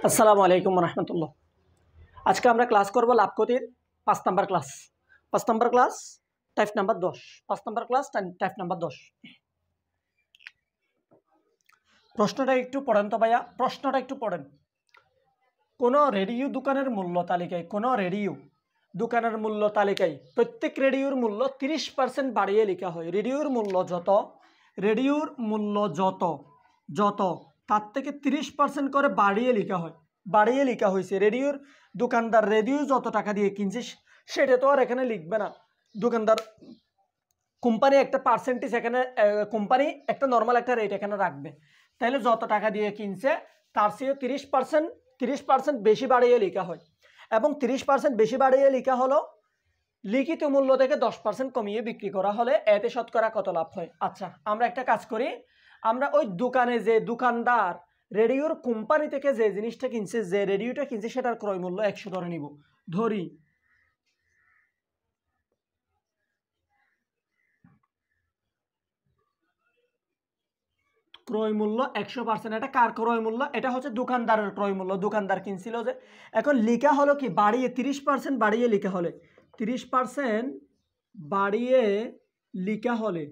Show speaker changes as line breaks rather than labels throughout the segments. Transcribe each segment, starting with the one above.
আসসালামু আলাইকুম রহমতুল্লাহ। আজকে আমরা ক্লাস করব লাভ ক্ষতির 5 নম্বর ক্লাস। 5 নম্বর ক্লাস টাইপ নাম্বার 10। 5 নম্বর ক্লাস টাইপ নাম্বার 10। প্রশ্নটা একটু পড়েন তো ভাইয়া, প্রশ্নটা একটু পড়েন। কোনো রেডিও দোকানের মূল্য তালিকায় প্রত্যেক রেডিওর মূল্য 30% বাড়িয়ে লেখা হয়। রেডিওর মূল্য যত তার থেকে 30% করে বাড়িয়ে লেখা হয়েছে। রেডিওর দোকানদার রেডিও যত টাকা দিয়ে কিনছে সেটা তো আর এখানে লিখবে না। দোকানদার কোম্পানি একটা পার্সেন্টেজ এখানে, কোম্পানি একটা নর্মাল একটা রেট এখানে রাখবে। তাহলে যত টাকা দিয়ে কিনছে তার চেয়ে 30% বেশি বাড়িয়ে লেখা হয়। এবং 30% বেশি বাড়িয়ে লেখা হলো লিখিত মূল্য থেকে 10% কমিয়ে বিক্রি করা হলে এতে শতকরা কত লাভ হয়। আচ্ছা, আমরা একটা কাজ করি। আমরা ওই দোকানে যে দোকানদার রেডিওর কোম্পানি থেকে যে জিনিসটা কিনছে, যে রেডিওটা কিনছে, সেটার ক্রয় মূল্য 100 ধরে নিব। ধরি ক্রয় মূল্য 100%। এটা কার ক্রয় মূল্য? এটা হচ্ছে দোকানদারের ক্রয় মূল্য। দোকানদার কিনছিল যে, এখন লিখা হলো কি বাড়িয়ে 30% বাড়িয়ে লিখা হলে 30% বাড়িয়ে লিখা হলে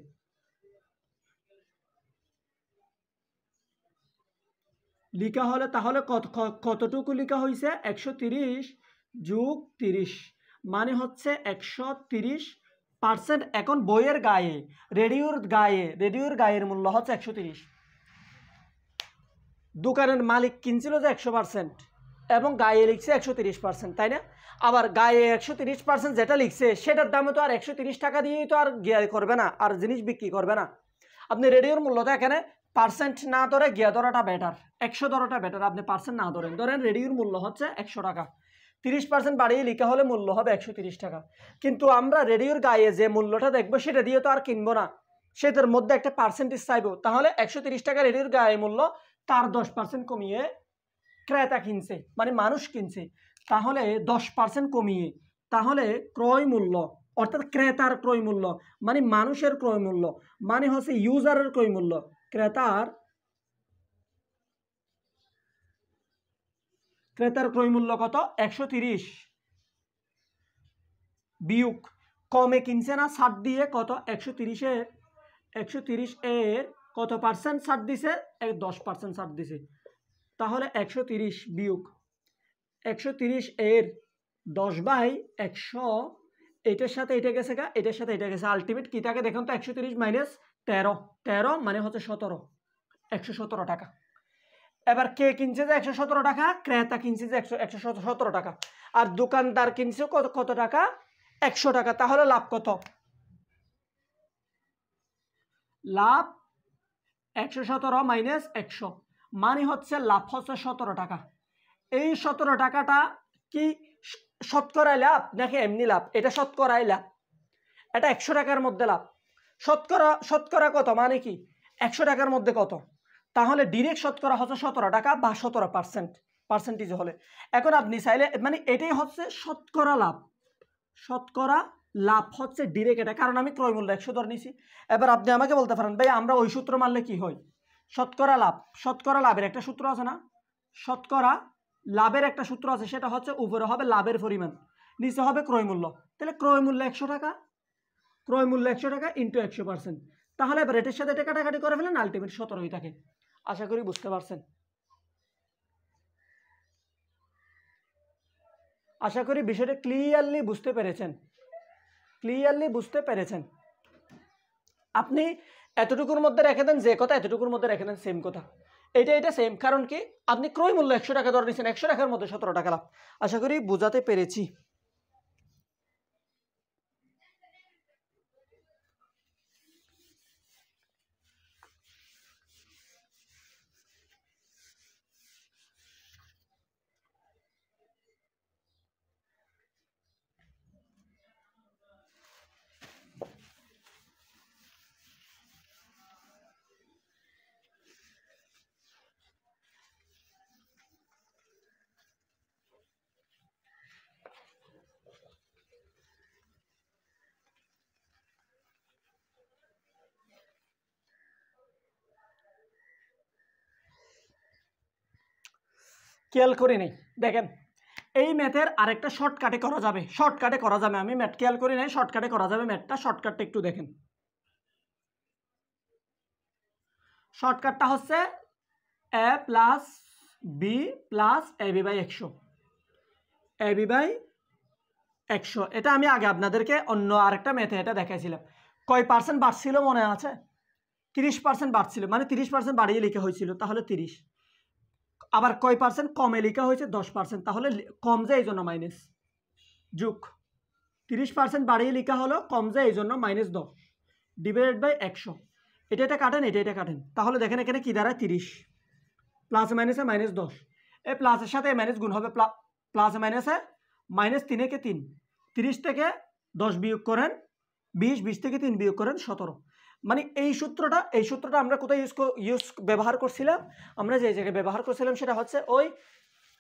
তাহলে কতটুকু লেখা হয়েছে? 130 যোগ 30 মানে হচ্ছে 130%। এখন বইয়ের গায়ে রেডিওর গায়ের মূল্য হচ্ছে 130। দোকানের মালিক কিনছিল যে 100% এবং গায়ে লিখছে 130%, তাই না? আবার গায়ে 130% যেটা লিখছে সেটার দামে তো আর 130 টাকা দিয়েই তো আর গিয়া করবে না, আর জিনিস বিক্রি করবে না। আপনি রেডিওর মূল্যটা এখানে পার্সেন্ট না ধরে গিয়া ধরাটা বেটার, 100 ধরাটা বেটার। আপনি পার্সেন্ট না ধরেন রেডিওর মূল্য হচ্ছে 100 টাকা, 30% বাড়িয়ে লেখা হলে মূল্য হবে 130 টাকা। কিন্তু আমরা রেডিওর গায়ে যে মূল্যটা দেখবো সেটা দিয়ে তো আর কিনবো না, সেটার মধ্যে একটা পার্সেন্টেজ চাইবো। তাহলে 130 টাকা রেডিওর গায়ে মূল্য, তার 10% কমিয়ে ক্রেতা কিনছে, মানে মানুষ কিনছে। তাহলে 10% কমিয়ে, তাহলে ক্রয় মূল্য অর্থাৎ ক্রেতার ক্রয় মূল্য মানে মানুষের ক্রয় মূল্য মানে হচ্ছে ইউজারের ক্রয় মূল্য। ক্রেতার ক্রয় মূল্য কত? 130 বিয়োগ কমে কিনছে না ছাড় দিয়ে কত? 130 এর কত পার্সেন্ট ছাড় দিছে? 10% ছাড় দিছে। তাহলে 130 বিয়োগ 130 এর 10/100, এটার সাথে এটা গেছে গা, এটার সাথে এটা গেছে। আলটিমেট কি থাকে দেখুন তো? 130 মাইনাস 13 মানে হচ্ছে 17, 117 টাকা। এবার কে কিনছে যে 117 টাকা? ক্রেতা কিনছে যে 117 টাকা, আর দোকানদার কিনছে কত টাকা? 100 টাকা। তাহলে লাভ কত? লাভ 117 মাইনাস 100 মানে হচ্ছে লাভ হচ্ছে 17 টাকা। এই 17 টাকাটা কি শতকরাই লাভ নাকি এমনি লাভ? এটা শতকরাই লাভ, এটা 100 টাকার মধ্যে লাভ। শতকরা কত মানে কি? 100 টাকার মধ্যে কত? তাহলে ডিরেক্ট শতকরা হচ্ছে 17 টাকা বা 17% পার্সেন্টেজ হলে। এখন আপনি চাইলে, মানে এটাই হচ্ছে শতকরা লাভ হচ্ছে ডিরেক্ট এটা, কারণ আমি ক্রয় মূল্য 100 ধরে নিছি। এবার আপনি আমাকে বলতে পারেন, ভাই আমরা ওই সূত্র মানলে কি হয়? শতকরা লাভের একটা সূত্র আছে না? শতকরা লাভের একটা সূত্র আছে, সেটা হচ্ছে উপরে হবে লাভের পরিমাণ, নিচে হবে ক্রয় মূল্য। তাহলে ক্রয় মূল্য 100 টাকা, ইন্টু 100%। তাহলে এবার এটার সাথে এটা কাটাকাটি করে ফেলেন, আলটিমেট 17ই থাকে। আশা করি বুঝতে পারছেন। আশা করি বিষয়টা ক্লিয়ারলি বুঝতে পেরেছেন। আপনি এতটুকুর মধ্যে রেখে দেন যে কথা, এতটুকুর মধ্যে রেখে দেন সেম কথা, এটা সেম। কারণ কি? আপনি ক্রয় মূল্য 100 টাকা ধরে নিচ্ছেন, 100 টাকার মধ্যে 17 টাকা লাভ। আশা করি বোঝাতে পেরেছি। খেয়াল করে নেই, দেখেন এই ম্যাথের আরেকটা শর্টকাটে করা যাবে, শর্টকাটে করা যাবে। আমি ম্যাথ খেয়াল করি নাই, শর্টকাটে করা যাবে ম্যাথটা। শর্টকাটটা একটু দেখেন। শর্টকাটটা হচ্ছে a plus B plus ab by 100, ab by 100। এটা আমি আগে আপনাদেরকে অন্য আরেকটা ম্যাথে এটা দেখাইছিলাম। কয় পার্সেন্ট বাড়ছিল মনে আছে? 30% বাড়ছিল, মানে 30% বাড়িয়ে লেখা হয়েছিল, তাহলে 30। আবার কয় পার্সেন্ট কমে লেখা হয়েছে? 10%, তাহলে কম যায় এই জন্য মাইনাস, যোগ 30% বাড়িয়ে লেখা হলো, কম যায় এই জন্য -10 ডিভাইডেড বাই 100। এটা কাটেন, এটা কাটেন, তাহলে দেখেন এখানে কি দাঁড়ায়? 30 প্লাস মাইনাসে -10, এই প্লাসের সাথে মাইনাস গুণ হবে, প্লাস মাইনাসে -3 কে 3, 30 থেকে 10 বিয়োগ করেন 20, 20 থেকে 3 বিয়োগ করেন 17। মানে এই সূত্রটা আমরা কোথায় ব্যবহার করছিলাম? আমরা যে জায়গায় ব্যবহার করছিলাম সেটা হচ্ছে ওই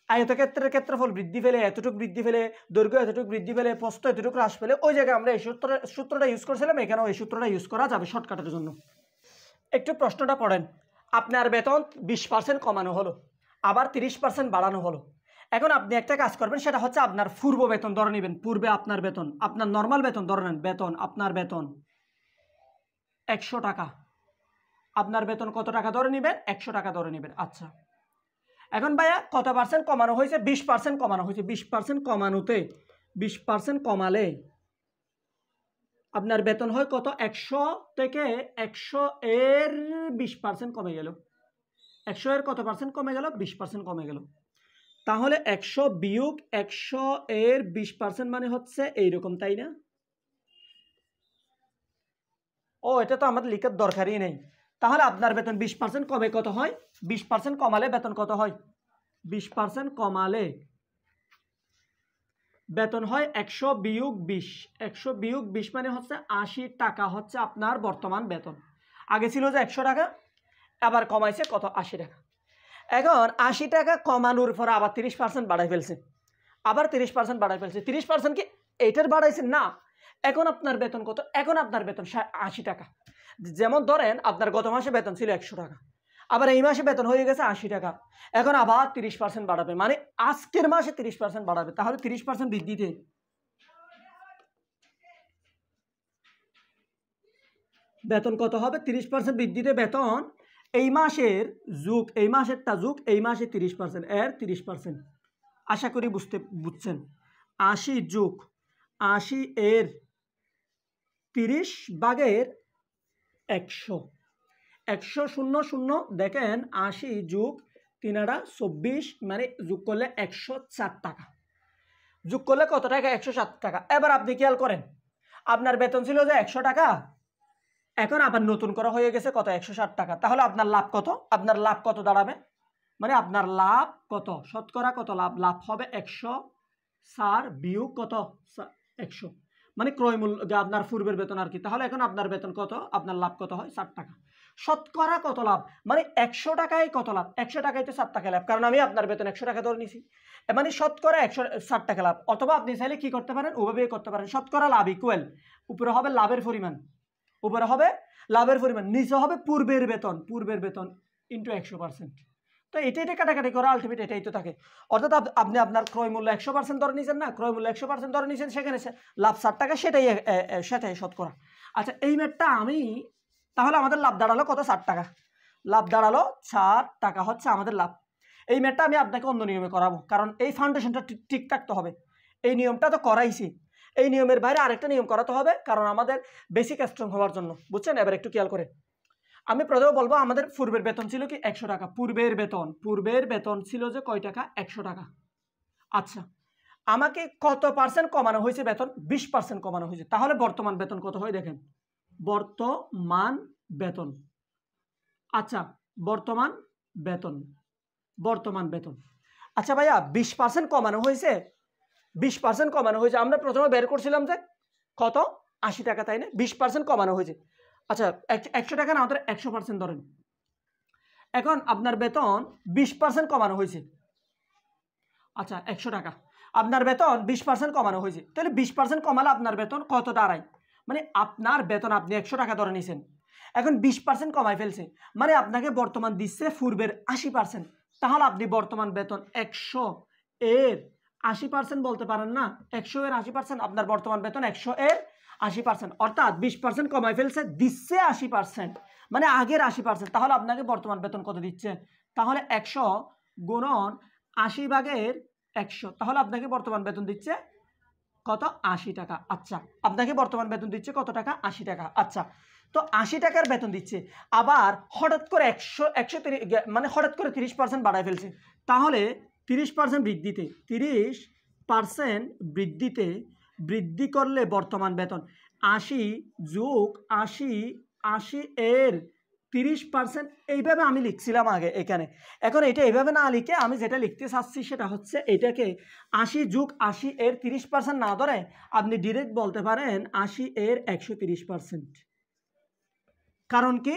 আয়তক্ষেত্রের ক্ষেত্রফল বৃদ্ধি পেলে, এতটুকু বৃদ্ধি পেলে, দৈর্ঘ্য এতটুকু বৃদ্ধি পেলে, প্রস্থ এতটুকু হ্রাস পেলে, ওই জায়গায় আমরা এই সূত্রটা ইউজ করছিলাম। এখানেও এই সূত্রটা ইউজ করা যাবে শর্টকাটের জন্য। একটু প্রশ্নটা পড়েন। আপনার বেতন 20% কমানো হলো, আবার 30% বাড়ানো হলো। এখন আপনি একটা কাজ করবেন, সেটা হচ্ছে আপনার পূর্ব বেতন ধরে নেবেন। পূর্বে আপনার বেতন, আপনার নর্মাল বেতন ধরে নেন। বেতন, আপনার বেতন 100 টাকা। আপনার বেতন কত টাকা ধরে নেবেন? 100 টাকা ধরে নেবেন। আচ্ছা, এখন ভাইয়া কত পার্সেন্ট কমানো হয়েছে? 20% কমানো হয়েছে। 20% কমানোতে 20% কমালে আপনার বেতন হয় কত? 100 থেকে 100 এর 20% কমে গেল। 100 এর কত পার্সেন্ট কমে গেল? 20% কমে গেল। তাহলে 100 বিয়োগ 100 এর 20% মানে হচ্ছে এইরকম, তাই না? ও, এটা তো আমাদের লিখার দরকারই নেই। তাহলে আপনার বেতন 20% কমে কত হয়? 20% কমালে বেতন কত হয়? 20% কমালে বেতন হয় 100 বিয়োগ 20। 100 বিয়োগ 20 মানে হচ্ছে 80 টাকা হচ্ছে আপনার বর্তমান বেতন। আগে ছিল যে 100 টাকা, আবার কমাইছে কত? 80 টাকা। এখন 80 টাকা কমানোর পর আবার 30% বাড়াই ফেলছে, আবার 30% বাড়াই ফেলছে। 30% কি এইটার বাড়াইছে? না। এখন আপনার বেতন কত? এখন আপনার বেতন 80 টাকা। যেমন ধরেন আপনার গত মাসে বেতন ছিল 100 টাকা, আবার এই মাসে বেতন হয়ে গেছে 80 টাকা। এখন আবার 30% বাড়াবে, মানে আজকের মাসে 30% বাড়াবে। তাহলে 30% বৃদ্ধিতে বেতন কত হবে? 30% বৃদ্ধিতে বেতন এই মাসের যুগ এই মাসেরটা যুগ এই মাসে 30% এর 30%। আশা করি বুঝছেন। 80 যোগ 80 এর 30 ভাগের 100, 100 0 0 দেখেন 80 যোগ 3 24, মানে যোগ করলে 104 টাকা। যোগ করলে কত টাকা? 107 টাকা। এবার আপনি খেয়াল করেন, আপনার বেতন ছিল যে 100 টাকা, এখন আবার নতুন করা হয়ে গেছে কত? 160 টাকা। তাহলে আপনার লাভ কত? আপনার লাভ কত দাঁড়াবে? মানে আপনার লাভ কত? শতকরা কত লাভ? লাভ হবে 100 বিয়োগ কত? 100, মানে ক্রয় মূল্য, আপনার পূর্বের বেতন আর কি। তাহলে এখন আপনার বেতন কত? আপনার লাভ কত হয়? 60 টাকা। শতকরা কত লাভ? মানে 100 টাকায় কত লাভ? 100 টাকায় তো 7 টাকা লাভ, কারণ আমি আপনার বেতন 100 টাকা ধরে নিছি। মানে শতকরা 160 টাকা লাভ। অথবা আপনি চাইলে কি করতে পারেন? ওভাবেই করতে পারেন। শতকরা লাভ ইকুয়াল, উপরে হবে লাভের পরিমাণ, উপরে হবে লাভের পরিমাণ, নিচে হবে পূর্বের বেতন ইন্টু 100%। তো এটা কাটাকাটি করা আলটিমেট এটাই তো থাকে। অর্থাৎ আপনি আপনার ক্রয় মূল্য 100% ধরে নিয়েছেন না, ক্রয় মূল্য 100% ধরে নিয়েছেন, সেখানে লাভ 60 টাকা, সেটাই শতকরা। আচ্ছা, এই ম্যাটটা আমি, তাহলে আমাদের লাভ দাঁড়ালো কত? 60 টাকা। লাভ দাঁড়ালো 60 টাকা হচ্ছে আমাদের লাভ। এই ম্যাটটা আমি আপনাকে অন্য নিয়মে করাবো, কারণ এই ফাউন্ডেশনটা ঠিক থাকতে হবে। এই নিয়মটা তো করাইছি, এই নিয়মের বাইরে আরেকটা নিয়ম করাতে হবে, কারণ আমাদের বেসিক স্ট্রং হওয়ার জন্য। বুঝছেন? এবার একটু খেয়াল করে আমি প্রথমে বলবো, আমাদের পূর্বের বেতন ছিল কি? 100 টাকা। পূর্বের বেতন ছিল যে কয় টাকা? 100 টাকা। আচ্ছা, আমাকে কত পার্সেন্ট কমানো হয়েছে বেতন? 20% কমানো হয়েছে। তাহলে বর্তমান বেতন কত হয় দেখেন, বর্তমান বেতন। আচ্ছা, বর্তমান বেতন। আচ্ছা ভাইয়া, 20% কমানো হয়েছে, 20% কমানো হয়েছে। আমরা প্রথমে বের করছিলাম যে কত? 80 টাকা, তাই না? 20% কমানো হয়েছে। আচ্ছা, 100 টাকা না, আমাদের 100% ধরেন। এখন আপনার বেতন 20% কমানো হয়েছে। আচ্ছা, 100 টাকা, আপনার বেতন 20% কমানো হয়েছে। তাহলে 20% কমালে আপনার বেতন কত দাঁড়ায়? মানে আপনার বেতন আপনি 100 টাকা ধরে নিয়েছেন, এখন 20% কমাই ফেলছে, মানে আপনাকে বর্তমান দিচ্ছে পূর্বের 80%। তাহলে আপনি বর্তমান বেতন 100 এর 80% বলতে পারেন না? 100 এর 80% আপনার বর্তমান বেতন 100 এর 80%, অর্থাৎ 20% কমাই ফেলছে, দিচ্ছে 80%, মানে আগের 80%। তাহলে আপনাকে বর্তমান বেতন কত দিচ্ছে? তাহলে 100 গুণন 80 ভাগের 100, তাহলে আপনাকে বর্তমান বেতন দিচ্ছে কত? 80 টাকা। আচ্ছা, আপনাকে বর্তমান বেতন দিচ্ছে কত টাকা? 80 টাকা। আচ্ছা, তো 80 টাকার বেতন দিচ্ছে, আবার হঠাৎ করে 130 মানে হঠাৎ করে 30% বাড়ায় ফেলছে। তাহলে 30% বৃদ্ধিতে 30% বৃদ্ধি করলে বর্তমান বেতন 80 যোগ 80 এর 30%, এইভাবে আমি লিখছিলাম আগে এখানে। এখন এটা এইভাবে না লিখে আমি যেটা লিখতে চাচ্ছি সেটা হচ্ছে এটাকে 80 যোগ 80 এর 30% না ধরে আপনি ডিরেক্ট বলতে পারেন 80 এর 130%। কারণ কি?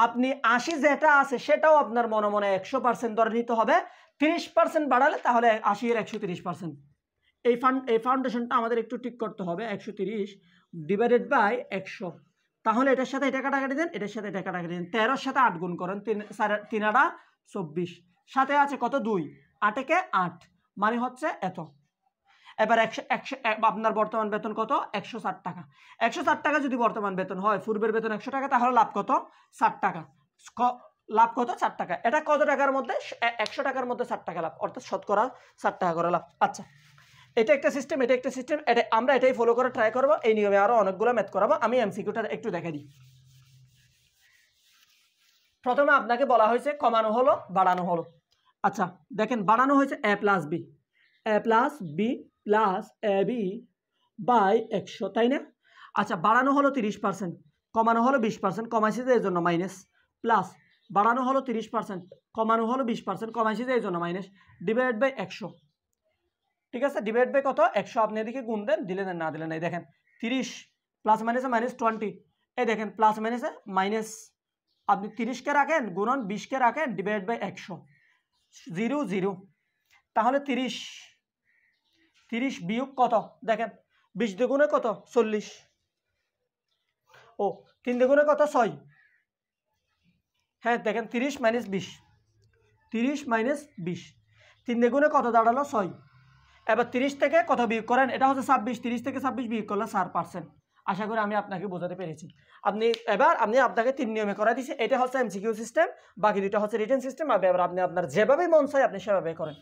আপনি 80 যেটা আছে সেটাও আপনার মনে মনে 100% ধরে নিতে হবে, 30% বাড়ালে তাহলে 80 এর 130%। এই ফাউন্ডেশনটা আমাদের একটু ঠিক করতে হবে। 130 ডিভাইডেড বাই 100, তাহলে এটার সাথে এটা কাটাকাটি দেন, এটার সাথে এটা কাটাকাটি দেন। 13-র সাথে 8 গুণ করেন, 3 8 24, সাথে আছে কত? 2, 8 একে 8, মানে হচ্ছে এত। এবার 100 আপনার বর্তমান বেতন কত? 160 টাকা। 160 টাকা যদি বর্তমান বেতন হয়, পূর্বের বেতন 100 টাকা, তাহলে লাভ কত? 60 টাকা। লাভ কত? 60 টাকা। এটা কত টাকার মধ্যে? 100 টাকার মধ্যে 60 টাকা লাভ, অর্থাৎ শতকরা 60 টাকা করে লাভ। আচ্ছা, এটা একটা সিস্টেম, এটা একটা সিস্টেম, আমরা এটাই ফলো করে ট্রাই করবো। এই নিয়মে আরো অনেকগুলো ম্যাথ করাবো। আমি এমসিকিউটা একটু দেখে দিই। প্রথমে আপনাকে বলা হয়েছে কমানো হলো, বাড়ানো হলো। আচ্ছা, দেখেন বাড়ানো হয়েছে a plus B plus A B by 100, তাই না? আচ্ছা, বাড়ানো হলো 30%, কমানো হলো 20%, কমাইছি যে এই জন্য মাইনাস, প্লাস বাড়ানো হলো 30%, কমানো হলো 20%, কমাইছি যে এই জন্য মাইনাস, ডিভাইড বাই 100। ঠিক আছে, ডিভাইড বাই কত? 100। আপনি এদিকে গুণ দেন, দিলে দেন, না দিলে নাই। দেখেন 30 প্লাস মাইনাসে -20, এই দেখেন প্লাস মাইনাসে মাইনাস, আপনি 30 কে রাখেন, গুণন 20 কে রাখেন, ডিভাইড বাই 100, 0 0। তাহলে 30 বিয়োগ কত? দেখেন 20 দ্বিগুণে কত? 40, ও 3 দ্বিগুণে কত? 6। হ্যাঁ, দেখেন 30 মাইনাস 20, 3 দ্বিগুণে কত দাঁড়ালো? 6। এবার 30 থেকে কত বিয়োগ করেন? এটা হচ্ছে 26, 30 থেকে 26 বিয়োগ করলে 4%। আশা করি আমি আপনাকে বোঝাতে পেরেছি। আমি আপনাকে 3 নিয়মে করা দিয়েছি। এটা হচ্ছে এমসিকিউ সিস্টেম, বাকি দুটো হচ্ছে রিটেন সিস্টেম। এবার আপনি আপনার যেভাবে মন চায় আপনি সেভাবে করেন।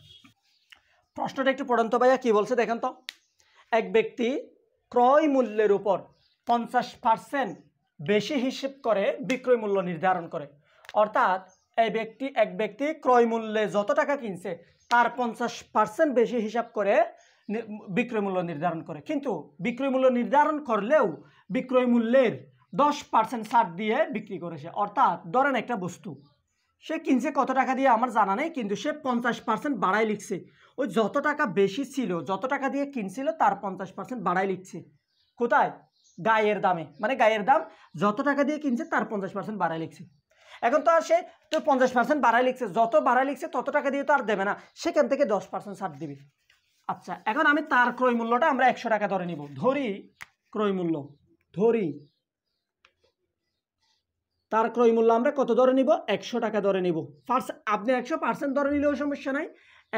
প্রশ্নটা একটু পড়েন তো ভাইয়া, কি বলছে দেখেন তো। এক ব্যক্তি ক্রয় মূল্যের উপর 50% বেশি হিসেব করে বিক্রয় মূল্য নির্ধারণ করে। অর্থাৎ এক ব্যক্তি ক্রয় মূল্যে যত টাকা কিনছে তার 50% বেশি হিসাব করে বিক্রয় মূল্য নির্ধারণ করে। কিন্তু বিক্রয় মূল্য নির্ধারণ করলেও বিক্রয় মূল্যের 10% ছাড় দিয়ে বিক্রি করেছে। অর্থাৎ ধরেন একটা বস্তু সে কিনছে কত টাকা দিয়ে আমার জানা নেই, কিন্তু সে 50% বাড়াই লিখছে। ওই যত টাকা বেশি ছিল, যত টাকা দিয়ে কিনছিল তার 50% বাড়াই লিখছে। কোথায়? গায়ের দামে, মানে গায়ের দাম যত টাকা দিয়ে কিনছে তার 50% বাড়াই লিখছে। এখন তো সে তো 50% বাড়াই লিখছে, যত বাড়াই লিখছে তত টাকা দিয়ে তো আর দেবে না, সেখান থেকে 10% ছাড় দিবে। আচ্ছা, এখন আমি তার ক্রয় মূল্যটা আমরা 100 টাকা ধরে নিব। ক্রয় মূল্য তার ক্রয় মূল্য আমরা কত ধরে নিব? 100 টাকা ধরে নিব। আপনি 100% ধরে নিলেও সমস্যা নাই,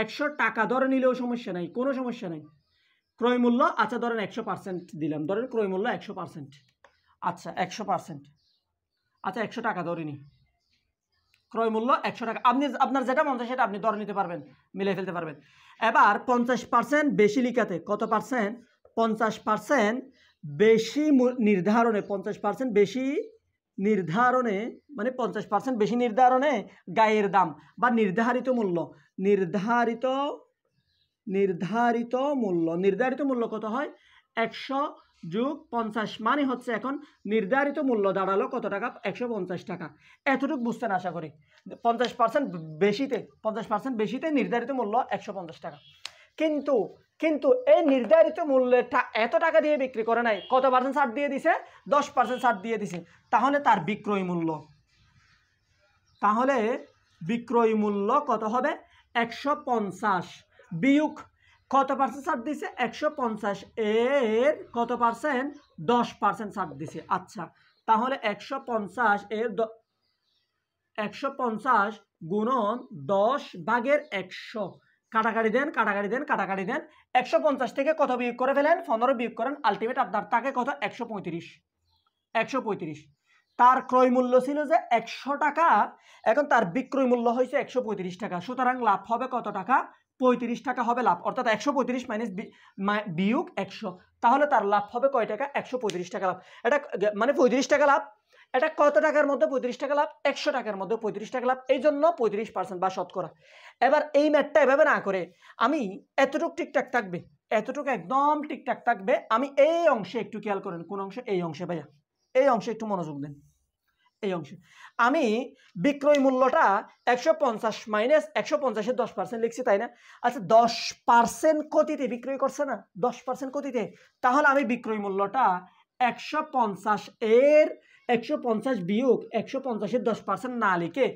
100 টাকা ধরে নিলেও সমস্যা নাই, কোনো সমস্যা নাই। ক্রয় মূল্য আচ্ছা ধরেন 100% দিলাম, ধরেন ক্রয় মূল্য 100%। আচ্ছা 100%, আচ্ছা 100 টাকা ধরে নি। ক্রয় মূল্য 100 টাকা, আপনি আপনার যেটা মন চায় সেটা আপনি ধরে নিতে পারবেন, মিলে ফেলতে পারবেন। এবার 50% বেশি লিখাতে কত পার্সেন্ট? 50% বেশি নির্ধারণে, 50% বেশি নির্ধারণে, মানে 50% বেশি নির্ধারণে গায়ের দাম বা নির্ধারিত মূল্য কত হয়? 100 যোগ 50, মানে হচ্ছে এখন নির্ধারিত মূল্য দাঁড়ালো কত টাকা? 150 টাকা। এতটুকু বুঝতেন আশা করি। 50% বেশিতে নির্ধারিত মূল্য 150 টাকা। কিন্তু এই নির্ধারিত মূল্যটা এত টাকা দিয়ে বিক্রি করে নাই, কত পার্সেন্ট ছাড় দিয়ে দিছে? 10% ছাড় দিয়ে দিছে। তাহলে তার বিক্রয় মূল্য কত হবে? 150 বিয়োগ কত পার্সেন্ট ছাড় দিছে? 150 এর কত পার্সেন্ট? 10% ছাড় দিছে। আচ্ছা, তাহলে 150 এর গুণন 10/100, কাটাকাটি দেন কাটাকাটি দেন কাটাকাটি দেন, 150 থেকে কত বিয়োগ করে ফেলেন, 15 বিয়োগ করেন, আলটিমেট আপনার থাকে কত, 135। তার ক্রয় মূল্য ছিল যে 100 টাকা, এখন তার বিক্রয় মূল্য হয়েছে 135 টাকা, সুতরাং লাভ হবে কত টাকা, 35 টাকা হবে লাভ, অর্থাৎ 135 মাইনাস বিয়োগ 100, তাহলে তার লাভ হবে কয় টাকা, 135 টাকা লাভ। এটা মানে 35 টাকা লাভ। এটা কত টাকার মধ্যে 35 টাকা লাভ, 100 টাকার মধ্যে 35 টাকা লাভ, এই জন্য 35% বা শতকরা। এবার এই ম্যাথটা এভাবে না করে আমি এতটুকু ঠিকঠাক থাকবে, এতটুকু একদম ঠিকঠাক থাকবে, আমি এই অংশে একটু খেয়াল করেন, কোন অংশে, এই অংশে ভাইয়া, এই অংশে একটু মনোযোগ দেন। এই অংশে আমি বিক্রয় মূল্যটা 150 মাইনাস 150-এর 10% লিখছি, তাই না? আচ্ছা 10% কতিতে বিক্রয় করছে না, 10% কতিতে, তাহলে আমি বিক্রয় মূল্যটা 150 বিয়োগ 150-এর 10% না লিখে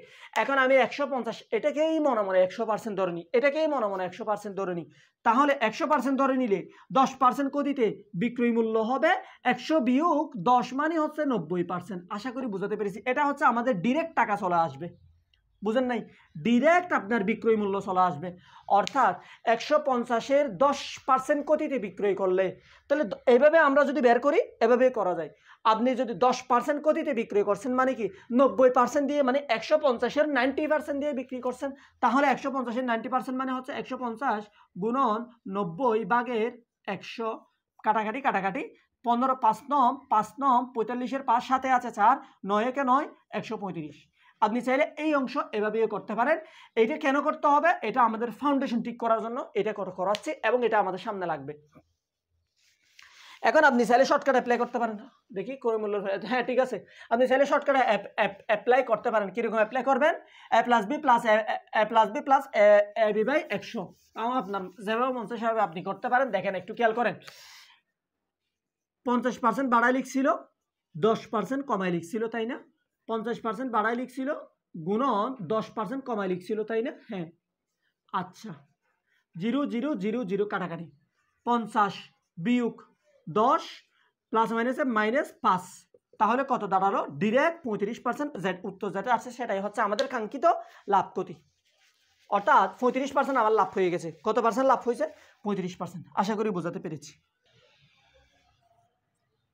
এখন আমি 150 এটাকেই মনে মনে 100% ধরে নিই, এটাকেই মনে মনে 100% ধরে নিই, তাহলে 100% ধরে নিলে 10% কতিতে বিক্রয় মূল্য হবে 100 বিয়োগ 10 মানে হচ্ছে 90%। আশা করি বুঝাতে পেরেছি। এটা হচ্ছে আমাদের ডিরেক্ট টাকা চলে আসবে, বুঝেন নাই, ডিরেক্ট আপনার বিক্রয় মূল্য চলে আসবে, অর্থাৎ 150-এর 10% কতিতে বিক্রয় করলে, তাহলে এইভাবে আমরা যদি বের করি এভাবেই করা যায়। আপনি যদি 10% কতিতে বিক্রয় করছেন মানে কি 90% দিয়ে, মানে 150-এর 90% দিয়ে বিক্রি করছেন, তাহলে 150-এর 90% মানে হচ্ছে 150 গুণন 90/100, কাটাকাটি কাটাকাটি, 15 5 9 5 9 45-এর 5 সাথে আছে 4, 9 একে 9, 135। আপনি চাইলে এই অংশ এভাবেও করতে পারেন। এইটা কেন করতে হবে, এটা আমাদের ফাউন্ডেশন ঠিক করার জন্য এটা করাচ্ছি, এবং এটা আমাদের সামনে লাগবে। এখন আপনি চাইলে শর্টকাট অ্যাপ্লাই করতে পারেন, দেখি ক্রয় মূল্য, হ্যাঁ ঠিক আছে, আপনি চাইলে শর্টকাটে অ্যাপ্লাই করতে পারেন। কীরকম অ্যাপ্লাই করবেন, a plus B plus A B by 100, তাও আপনার যেভাবে মন চায় সেভাবে আপনি করতে পারেন। দেখেন একটু খেয়াল করেন, 50% বাড়াই লিখছিল, 10% কমাই লিখছিল, তাই না? 50% বাড়াই লিখছিল, গুণন 10% কমাই লিখছিল, তাই না? হ্যাঁ, আচ্ছা 0 0 0 0 কাটাকাটি, 50 বিয়োগ 10 প্লাস মাইনাসে -5, তাহলে কত দাঁড়ালো, ডিরেক্ট 35%। উত্তর যেটা আছে সেটাই হচ্ছে আমাদের কাঙ্ক্ষিত লাভ ক্ষতি, অর্থাৎ 35% আমার লাভ হয়ে গেছে। কত পার্সেন্ট লাভ হয়েছে, 35%। আশা করি বোঝাতে পেরেছি।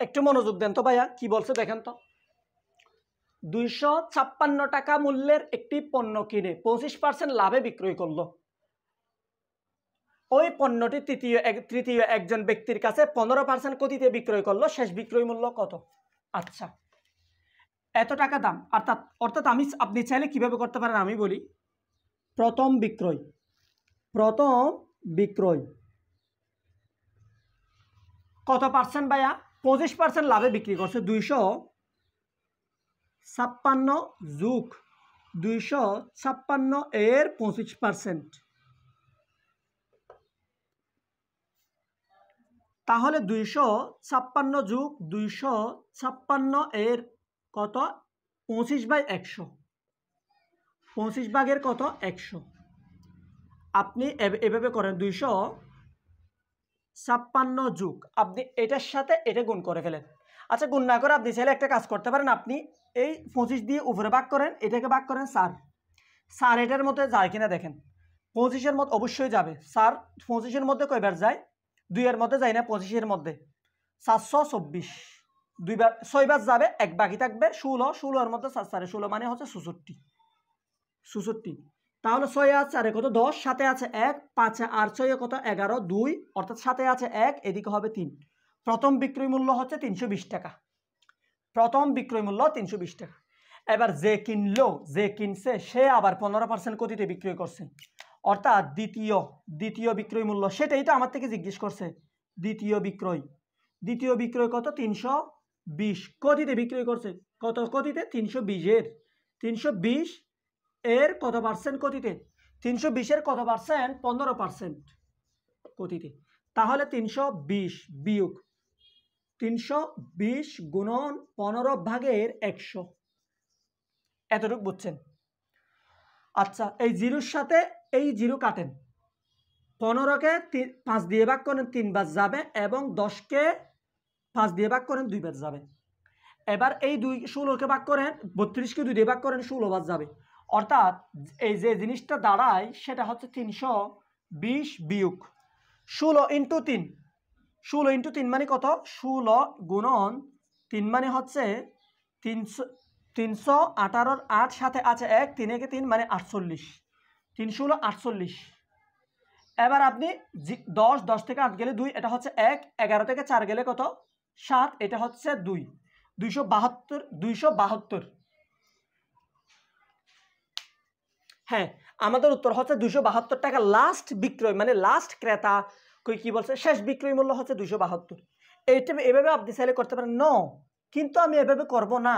একটু মনোযোগ দেন তো ভাইয়া, কি বলছে দেখেন তো। 256 টাকা মূল্যের একটি পণ্য কিনে 25% লাভে বিক্রয় করলো। ওই পণ্যটি তৃতীয় একজন ব্যক্তির কাছে 15% কতিতে বিক্রয় করলো, শেষ বিক্রয় মূল্য কত? আচ্ছা, এত টাকা দাম, অর্থাৎ আপনি চাইলে কিভাবে করতে পারেন আমি বলি। প্রথম বিক্রয় কত পার্সেন্ট ভাইয়া, 25% লাভে বিক্রি করছে। 256 যোগ 256 এর 25%, তাহলে 256 যোগ 256 এর কত, 25/100, 25 কত, 100। আপনি এভাবে করেন, 256 যোগ, আপনি এটার সাথে এটা গুণ করে ফেলেন। আচ্ছা, গুণ না করে আপনি চাইলে একটা কাজ করতে পারেন, আপনি এই 25 দিয়ে উপরে ভাগ করেন, এটাকে ভাগ করেন 4, এটার মধ্যে যায় কিনা দেখেন। 25-এর মধ্যে অবশ্যই যাবে, 4 25-এর মধ্যে কয়বার যায়, 2-এর মধ্যে যায় না, 25-এর মধ্যে 424, 2বার 6বার যাবে, 1 বাকি থাকবে 16, 16-এর মধ্যে 4 4 16 মানে হচ্ছে 66। তাহলে 6 আর 4 কত, 10, সাথে আছে 1, 5 আর 6 কত, 11, 2, অর্থাৎ সাথে আছে 1, এদিকে হবে 3। প্রথম বিক্রয় মূল্য হচ্ছে 320 টাকা, প্রথম বিক্রয় মূল্য 320 টাকা। এবার যে কিনছে সে আবার 15% কতিতে বিক্রয় করছে, অর্থাৎ দ্বিতীয় বিক্রয় মূল্য, সেটাই তো আমার থেকে জিজ্ঞেস করছে। দ্বিতীয় বিক্রয় কত, 320, কতিতে বিক্রয় করছে, কত কতিতে, 320 এর কত পার্সেন্ট কতিতে, 320 এর কত পার্সেন্ট, 15% কতিতে, তাহলে 320 বিয়োগ 320 গুণন 15/100, এতটুকু বুঝছেন? আচ্ছা, এই জিরোর সাথে এই জিরো কাটেন, 15কে 5 দিয়ে ভাগ করেন 3 বার যাবে, এবং 10কে 5 দিয়ে ভাগ করেন 2 বার যাবে। এবার এই 16কে ভাগ করেন, 32কে 2 দিয়ে ভাগ করেন 16 বার যাবে, অর্থাৎ এই যে জিনিসটা দাঁড়ায় সেটা হচ্ছে 320 বিয়োগ 16 ইন্টু 3, 16 ইন্টু 3 মানে কত, 16 গুণন 3 মানে হচ্ছে 318, 8 সাথে আছে 1, 3 একে 3 মানে 48, 316 48। এবার আপনি 10 থেকে 8 গেলে 2, এটা হচ্ছে 1, 11 থেকে 4 গেলে কত 7, এটা হচ্ছে 2, 272। হ্যাঁ, আমাদের উত্তর হচ্ছে 272 টাকা লাস্ট বিক্রয়, মানে লাস্ট ক্রেতা কি বলছে, শেষ বিক্রয় মূল্য হচ্ছে 272। এইটা এভাবে আপনি চাইলে করতে পারেন, ন কিন্তু আমি এভাবে করব না,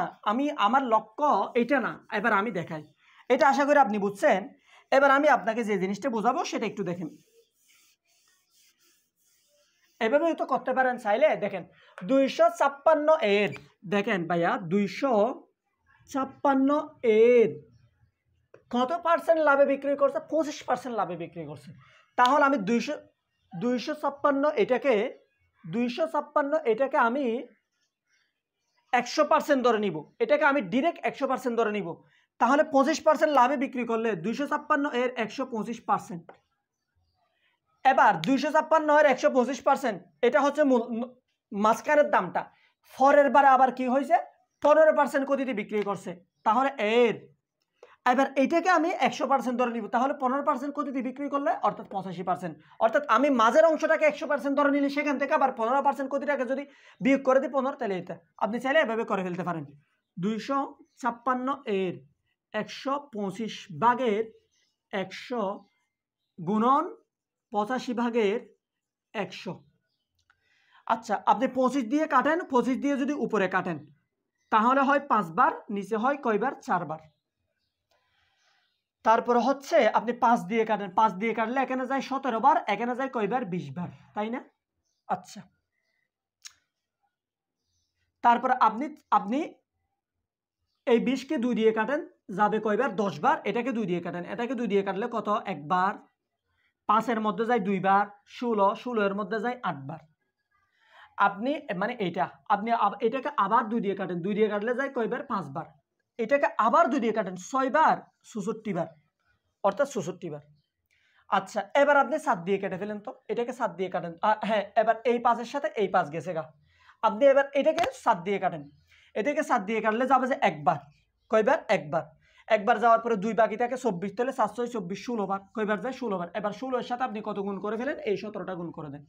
আমার লক্ষ্য এটা না। এবার আমি দেখাই, এটা আশা করি আপনি বুঝছেন। এবার আমি আপনাকে যে জিনিসটা বোঝাবো সেটা একটু দেখেন। এভাবেই তো করতে পারেন চাইলে। দেখেন 256 এর, দেখেন ভাইয়া 256 এর কত পার্সেন্ট লাভে বিক্রি করছে, 25% লাভে বিক্রি করছে। তাহলে আমি 256 এটাকে আমি 100% ধরে নিব, এটাকে আমি ডিরেক্ট 100% ধরে নিব। তাহলে 25% লাভে বিক্রি করলে 256 এর 125%। এবার 256 এর 125%, এটা হচ্ছে মাঝখানের দামটা। পরের বারে আবার কি হয়েছে, 15% গতিতে বিক্রি করছে। তাহলে এবার এইটাকে আমি 100% ধরে নিব। তাহলে 15% গতিতে বিক্রি করলে অর্থাৎ 85%। অর্থাৎ আমি মাঝের অংশটাকে 100% ধরে নিলে সেখান থেকে আবার 15% গতিটাকে যদি বিয়োগ করে দিই 15, তাহলে এটা আপনি চাইলে এভাবে করে ফেলতে পারেন। 256 এর 125 ভাগের 100 গুণন 85 ভাগের 100। আচ্ছা, আপনি 25 দিয়ে কাটেন, 25 দিয়ে যদি উপরে কাটেন তাহলে হয় 5 বার, নিচে হয় কয়বার, 4 বার। তারপরে হচ্ছে আপনি 5 দিয়ে কাটেন, 5 দিয়ে কাটলে এখানে যায় 17 বার, এখানে যায় কয়বার, 20 বার, তাই না? আচ্ছা, তারপরে আপনি এই 20 কে 2 দিয়ে কাটেন, যাবে কয়বার, 10 বার। এটাকে 2 দিয়ে কাটেন, এটাকে 2 দিয়ে কাটলে কত, 1 বার। 5 এর মধ্যে যায় 2 বার, 16 এর মধ্যে যায় 8 বার। আপনি মানে আপনি এটাকে আবার 2 দিয়ে কাটেন, 2 দিয়ে কাটলে যায় কয়বার, 5 বার। এটাকে আবার 2 দিয়ে কাটেন, 6 বার, 66 বার, অর্থাৎ 66 বার। আচ্ছা, এবার আপনি 7 দিয়ে কেটে ফেলেন তো, এটাকে 7 দিয়ে কাটেন। হ্যাঁ, এবার এই 5-এর সাথে এই 5 গেছে গা, আপনি এবার এটাকে 7 দিয়ে কাটেন, এটাকে 7 দিয়ে কাটলে যাবে যে 1 বার, কয়বার, 1 বার। 1 বার যাওয়ার পরে 2 বাকি থাকে 24, তাহলে 7 6 24, 16 বার, কয়বার যায়, 16 বার। এবার 16 এর সাথে আপনি কত গুণ করে ফেলেন, এই 17টা গুণ করে দেন।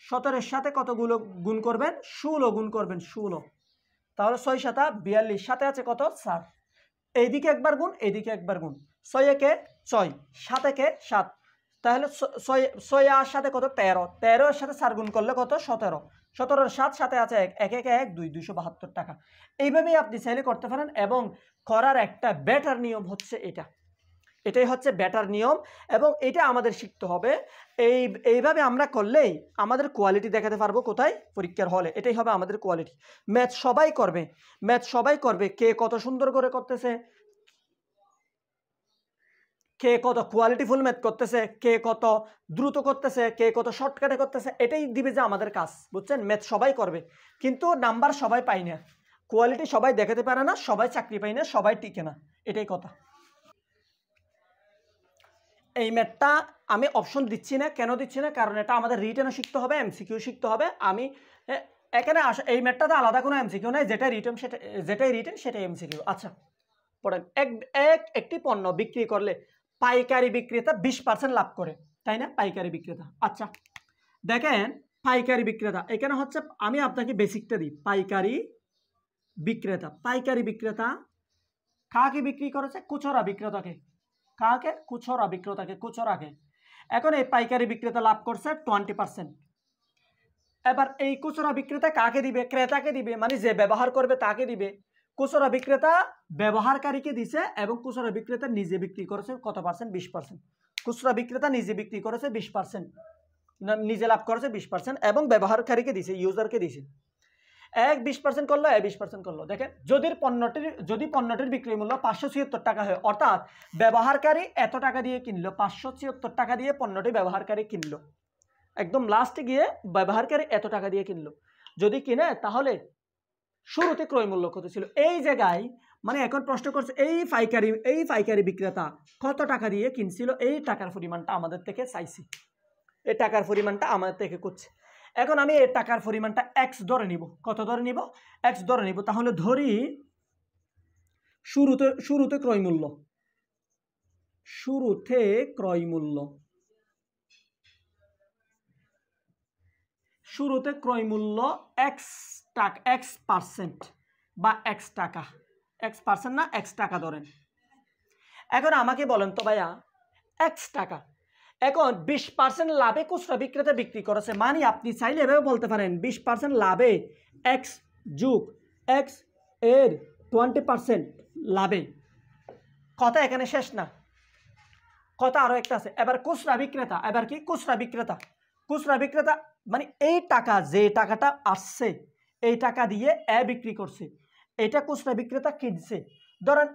17 এর সাথে কতগুলো গুণ করবেন, 16 গুণ করবেন, 16। তাহলে 6 7 42, সাথে আছে কত, 4। এইদিকে একবার গুণ, এইদিকে একবার গুণ, 6 একে 6, 7 একে 7, তাহলে 6 আর সাথে কত, 13, 13 এর সাথে 4 গুণ করলে কত, 17, 17 এর 7, সাথে আছে 1, 1 1 1 2, 272 টাকা। এইভাবেই আপনি চাইলে করতে পারেন। এবং করার একটা বেটার নিয়ম হচ্ছে এটাই হচ্ছে বেটার নিয়ম, এবং এটা আমাদের শিখতে হবে। এইভাবে আমরা করলেই আমাদের কোয়ালিটি দেখাতে পারবো কোথায়, পরীক্ষার হলে। এটাই হবে আমাদের কোয়ালিটি। ম্যাথ সবাই করবে, কে কত সুন্দর করে করতেছে, কে কত কোয়ালিটিফুল ম্যাথ করতেছে, কে কত দ্রুত করতেছে, কে কত শর্টকাটে করতেছে, এটাই দিবে যে আমাদের কাজ, বুঝছেন। ম্যাথ সবাই করবে, কিন্তু নাম্বার সবাই পায় না, কোয়ালিটি সবাই দেখাতে পারে না, সবাই চাকরি পায় না, সবাই টিকে না, এটাই কথা। এই ম্যাথটা আমি অপশন দিচ্ছি না, কেন দিচ্ছি না, কারণ এটা আমাদের রিটেনও শিখতে হবে, এমসিকিউ শিখতে হবে। আমি এখানে এই ম্যাথটাতে আলাদা কোনো এমসিকিউ নাই, যেটাই রিটেন সেটাই এমসিকিউ। আচ্ছা, পড়েন। একটি পণ্য বিক্রি করলে পাইকারি বিক্রেতা 20% লাভ করে, তাই না, পাইকারি বিক্রেতা। আচ্ছা, দেখেন পাইকারি বিক্রেতা, এখানে হচ্ছে আমি আপনাকে বেসিকটা দিই। পাইকারি বিক্রেতা কাকে বিক্রি করেছে, খুচরা বিক্রেতাকে। কাকে, খুচরাকে। এখন এই পাইকারি বিক্রেতা লাভ করছে 20%। এবার এই খুচরা বিক্রেতা কাকে দিবে, ক্রেতাকে দিবে, মানে যে ব্যবহার করবে তাকে দিবে। খুচরা বিক্রেতা ব্যবহারকারীকে দিছে, এবং খুচরা বিক্রেতা নিজে বিক্রি করেছে কত পার্সেন্ট, 20%। খুচরা বিক্রেতা নিজে বিক্রি করেছে 20%, নিজে লাভ করেছে 20%, এবং ব্যবহারকারীকে দিছে, ইউজারকে দিছে। 20% করলো, 20% করলো। দেখেন, যদি পণ্যটির বিক্রি মূল্য 576 টাকা হয়, অর্থাৎ ব্যবহারকারী এত টাকা দিয়ে কিনলো, 576 টাকা দিয়ে পণ্যটি ব্যবহারকারী কিনলো, একদম লাস্টে গিয়ে ব্যবহারকারী এত টাকা দিয়ে কিনলো। যদি কিনে, তাহলে শুরুতে ক্রয় মূল্য কত ছিল, এই জায়গায় মানে এখন প্রশ্ন করছে এই পাইকারি বিক্রেতা কত টাকা দিয়ে কিনছিল, এই টাকার পরিমাণটা আমাদের থেকে চাইছি, এই টাকার পরিমাণটা আমাদের থেকে করছে। এখন আমি এই টাকার পরিমাণটা এক্স ধরে নিব। কত ধরে নিব? এক্স ধরে নিব। তাহলে ধরি শুরুতে ক্রয় মূল্য, শুরুতে ক্রয় মূল্য, শুরুতে ক্রয় মূল্য এক্স টাকা, এক্স পার্সেন্ট বা এক্স টাকা, এক্স পার্সেন্ট না এক্স টাকা ধরেন। এখন আমাকে বলেন তো ভাইয়া এক্স টাকা, এখন 20% লাভে খুচরা বিক্রেতা বিক্রি করেছে, মানে আপনি চাইলে এভাবে বলতে পারেন 20% লাভে এক্স যুগ এক্স এর 20% লাভে। কথা এখানে শেষ না, কথা আরো একটা আছে। এবার খুচরা বিক্রেতা, এবার কি খুচরা বিক্রেতা, খুচরা বিক্রেতা মানে এই টাকা, যে টাকাটা আসছে এই টাকা দিয়ে এ বিক্রি করছে, এটা খুচরা বিক্রেতা কিনছে। ধরেন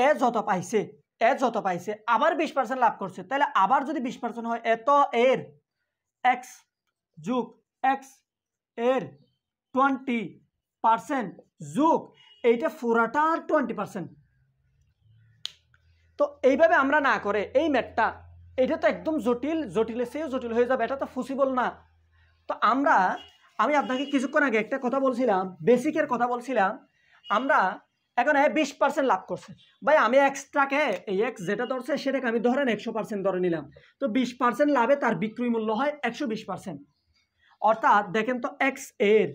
এ যত পাইছে, এ যত পাইছে আবার 20% লাভ করছে, তাহলে আবার যদি 20% হয় এত এর এক্স যুগ এক্স এর 20% যুগ এইটা পুরাটার 20%। তো এইভাবে আমরা না করে এই ম্যাথটা, এটা তো একদম জটিল, জটিলের চেয়েও জটিল হয়ে যাবে, এটা তো পসিবল না। তো আমি আপনাকে কিছুক্ষণ আগে একটা কথা বলছিলাম, বেসিকের কথা বলছিলাম। আমরা এখন 20% লাভ করছে, ভাই আমি এক্সট্রাকে এই এক্স যেটা ধরছে সেটাকে আমি ধরেন 100% ধরে নিলাম। তো 20% লাভে তার বিক্রয় মূল্য হয় 120%। অর্থাৎ দেখেন তো এক্স এর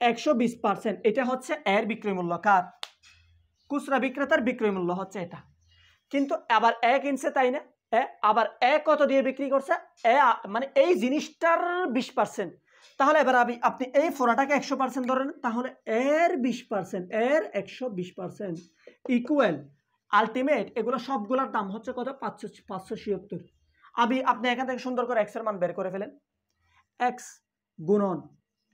120%, এটা হচ্ছে এর বিক্রয় মূল্য, কার? খুচরা বিক্রেতার বিক্রয় মূল্য হচ্ছে এটা। কিন্তু আবার এ কিনছে, তাই না? আবার এ কত দিয়ে বিক্রি করছে? মানে এই জিনিসটার 20%। তাহলে এবার আপনি এই ফোরাটাকে 100% ধরেন, তাহলে এর 20%, এর 120% ইকুয়াল আলটিমেট এগুলো সবগুলোর দাম হচ্ছে কত? 576। আপনি এখান থেকে সুন্দর করে এক্স এর মান বের করে ফেলেন। এক্স গুণন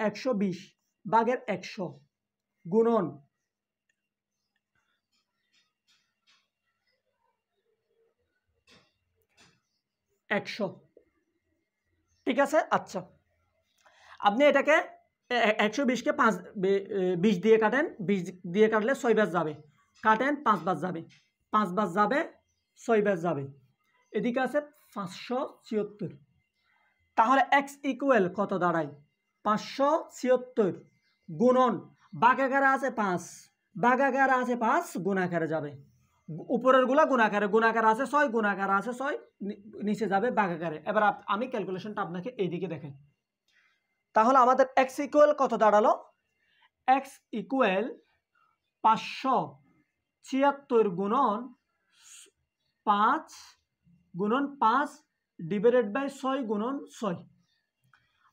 120 ভাগের 100 গুণন 100, ঠিক আছে? আচ্ছা, আপনি এটাকে 120কে 20 দিয়ে কাটেন, 20 দিয়ে কাটলে 6 ব্যাস যাবে, কাটেন 5 ব্যাস যাবে, 5 ব্যাস যাবে 6 ব্যাস যাবে, এদিকে আছে 576। তাহলে এক্স ইকুয়াল কত দাঁড়ায়? 576 গুণন ভাগাকারে আছে 5, ভাগাকারে আছে 5, গুণাকারে যাবে, উপরের গুলা গুণাকারে, গুণাকার আছে 6, গুণাকার আছে 6, নিচে যাবে ভাগাকারে। এবার আমি ক্যালকুলেশনটা আপনাকে এইদিকে দেখেন। তাহলে আমাদের এক্স ইকুয়াল কত দাঁড়ালো? এক্স ইকুয়াল 576 গুণন 5 গুণন 5 ডিভাইডেড বাই 6 গুণন 6।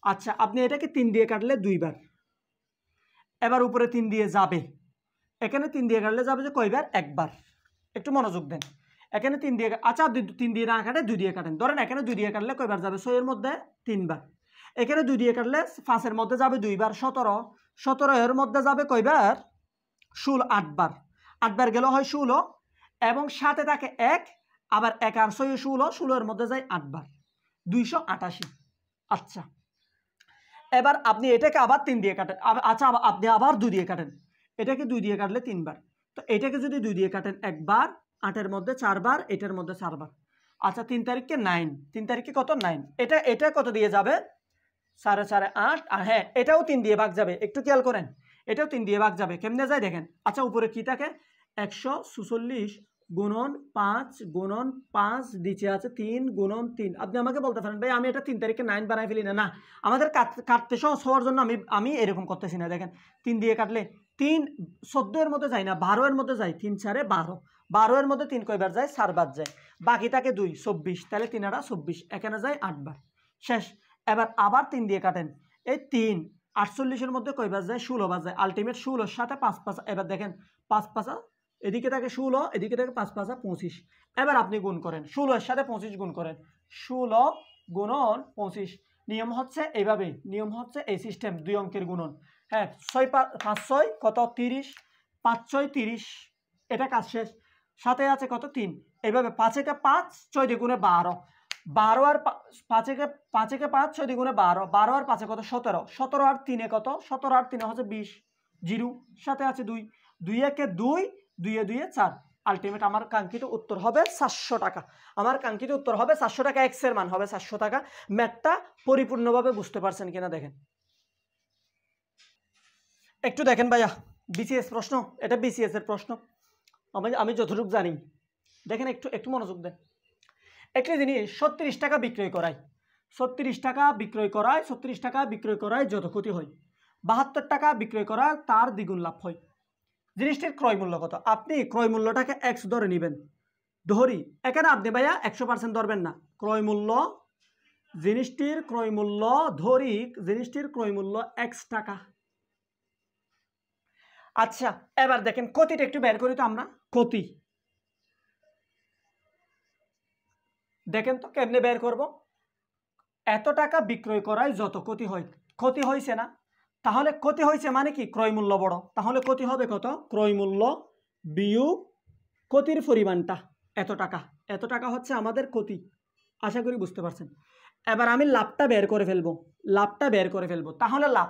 আচ্ছা, আপনি এটাকে 3 দিয়ে কাটলে 2 বার, এবার উপরে 3 দিয়ে যাবে, এখানে 3 দিয়ে কাটলে যাবে যে কয়বার? একবার। একটু মনোযোগ দেন, এখানে 3 দিয়ে, আচ্ছা 3 দিয়ে না কাটে 2 দিয়ে কাটেন। ধরেন এখানে 2 দিয়ে কাটলে কয়বার যাবে? 6 এর মধ্যে 3 বার। এখানে 2 দিয়ে কাটলে 5 এর মধ্যে যাবে 2 বার, 17। 17 এর মধ্যে যাবে কয়বার? 16, 8 বার। 8 বার গেল হয় 16, এবং সাথে থাকে 1, আবার 1 আর 6 16, 16 এর মধ্যে যায় 8 বার, 288। আচ্ছা, এবার আপনি এটাকে আবার 3 দিয়ে কাটেন, আচ্ছা আপনি আবার 2 দিয়ে কাটেন, এটাকে 2 দিয়ে কাটলে 3 বার, তো এটাকে যদি 2 দিয়ে কাটেন একবার, 8 এর মধ্যে 4 বার, এটার মধ্যে 4 বার। আচ্ছা 3 তারিখকে 9, 3 তারিখে কত? 9। এটা কত দিয়ে যাবে? 4 4 8, আর হ্যাঁ এটাও 3 দিয়ে ভাগ যাবে, একটু খেয়াল করেন, এটাও 3 দিয়ে ভাগ যাবে। কেমনে যায় দেখেন। আচ্ছা উপরে কি থাকে? 146 গুণন 5 গুণন 5, নিচে আছে 3 গুণন 3। আপনি আমাকে বলতে পারেন ভাই আমি এটা 3 তারিখে 9 বানাই ফেলি না। না, আমাদের কাটতে সহজ হওয়ার জন্য আমি এরকম করতেছি না। দেখেন 3 দিয়ে কাটলে 3 14 এর মধ্যে যায় না, 12 এর মধ্যে যায়, 3 4 12, 12 এর মধ্যে 3 কয়বার যায়? 4 বার যায়, বাকি থাকে 2, 24, তাহলে 3 আর 24, এখানে যায় 8 বার, শেষ। এবার আবার 3 দিয়ে কাটেন, এই 3 48 এর মধ্যে কয়বার যায়? 16 বার যায়, আলটিমেট 16 এর সাথে 5 5, এবার দেখেন 5 5, এদিকে থাকে 16, এদিকে থাকে 5 5 25। এবার আপনি গুণ করেন, 16 এর সাথে 25 গুণ করেন, 16 গুণন 25। নিয়ম হচ্ছে এইভাবে, নিয়ম হচ্ছে এই সিস্টেম, 2 অঙ্কের গুণন। হ্যাঁ 6 5 6 কত? 30, 5 6 30, এটা কাজ শেষ। সাথে আছে কত? 3। এইভাবে 5 একে 5, 6 দিয়ে গুণে 12, 12 আর 5 একে 5, 6 দিয়ে গুণে 12, 12 আর 5 কত? 17, 17 আর 3 কত? 17 আর 3 হচ্ছে 20, 0 সাথে আছে 2, 2 একে 2, 2 এ 2 এ 4, আলটিমেট আমার কাঙ্ক্ষিত উত্তর হবে 400 টাকা। আমার কাঙ্ক্ষিত উত্তর হবে 400 টাকা, এক্স এর মান হবে 400 টাকা। ম্যাথটা পরিপূর্ণভাবে বুঝতে পারছেন কিনা দেখেন, একটু দেখেন ভাইয়া। বিসিএস প্রশ্ন, এটা বিসিএস এর প্রশ্ন, আমি যতটুকু জানি। দেখেন একটু একটু মনোযোগ দেন। একটি জিনিস 36 টাকা বিক্রয় করায়, 36 টাকা বিক্রয় করায়, 36 টাকা বিক্রয় করায় যত ক্ষতি হয়, 72 টাকা বিক্রয় করায় তার দ্বিগুণ লাভ হয়। জিনিসটির ক্রয় মূল্য কত? আপনি ক্রয় মূল্যটাকে এক্স ধরে নেবেন, ধরি। এখানে আপনি ভাইয়া 100% ধরবেন না, ক্রয় মূল্য, জিনিসটির ক্রয় মূল্য ধরি, জিনিসটির ক্রয় মূল্য এক্স টাকা। আচ্ছা এবার দেখেন ক্ষতিটা একটু বের করি তো আমরা। ক্ষতি দেখেন তো কেমনে বের করব। এত টাকা বিক্রয় করায় যত ক্ষতি হয়, ক্ষতি হয়েছে না? তাহলে ক্ষতি হয়েছে মানে কি? ক্রয় মূল্য বড়, তাহলে ক্ষতি হবে কত? ক্রয় মূল্য বিয়োগ ক্ষতির পরিমাণটা এত টাকা। এত টাকা হচ্ছে আমাদের ক্ষতি, আশা করি বুঝতে পারছেন। এবার আমি লাভটা বের করে ফেলবো, লাভটা বের করে ফেলবো। তাহলে লাভ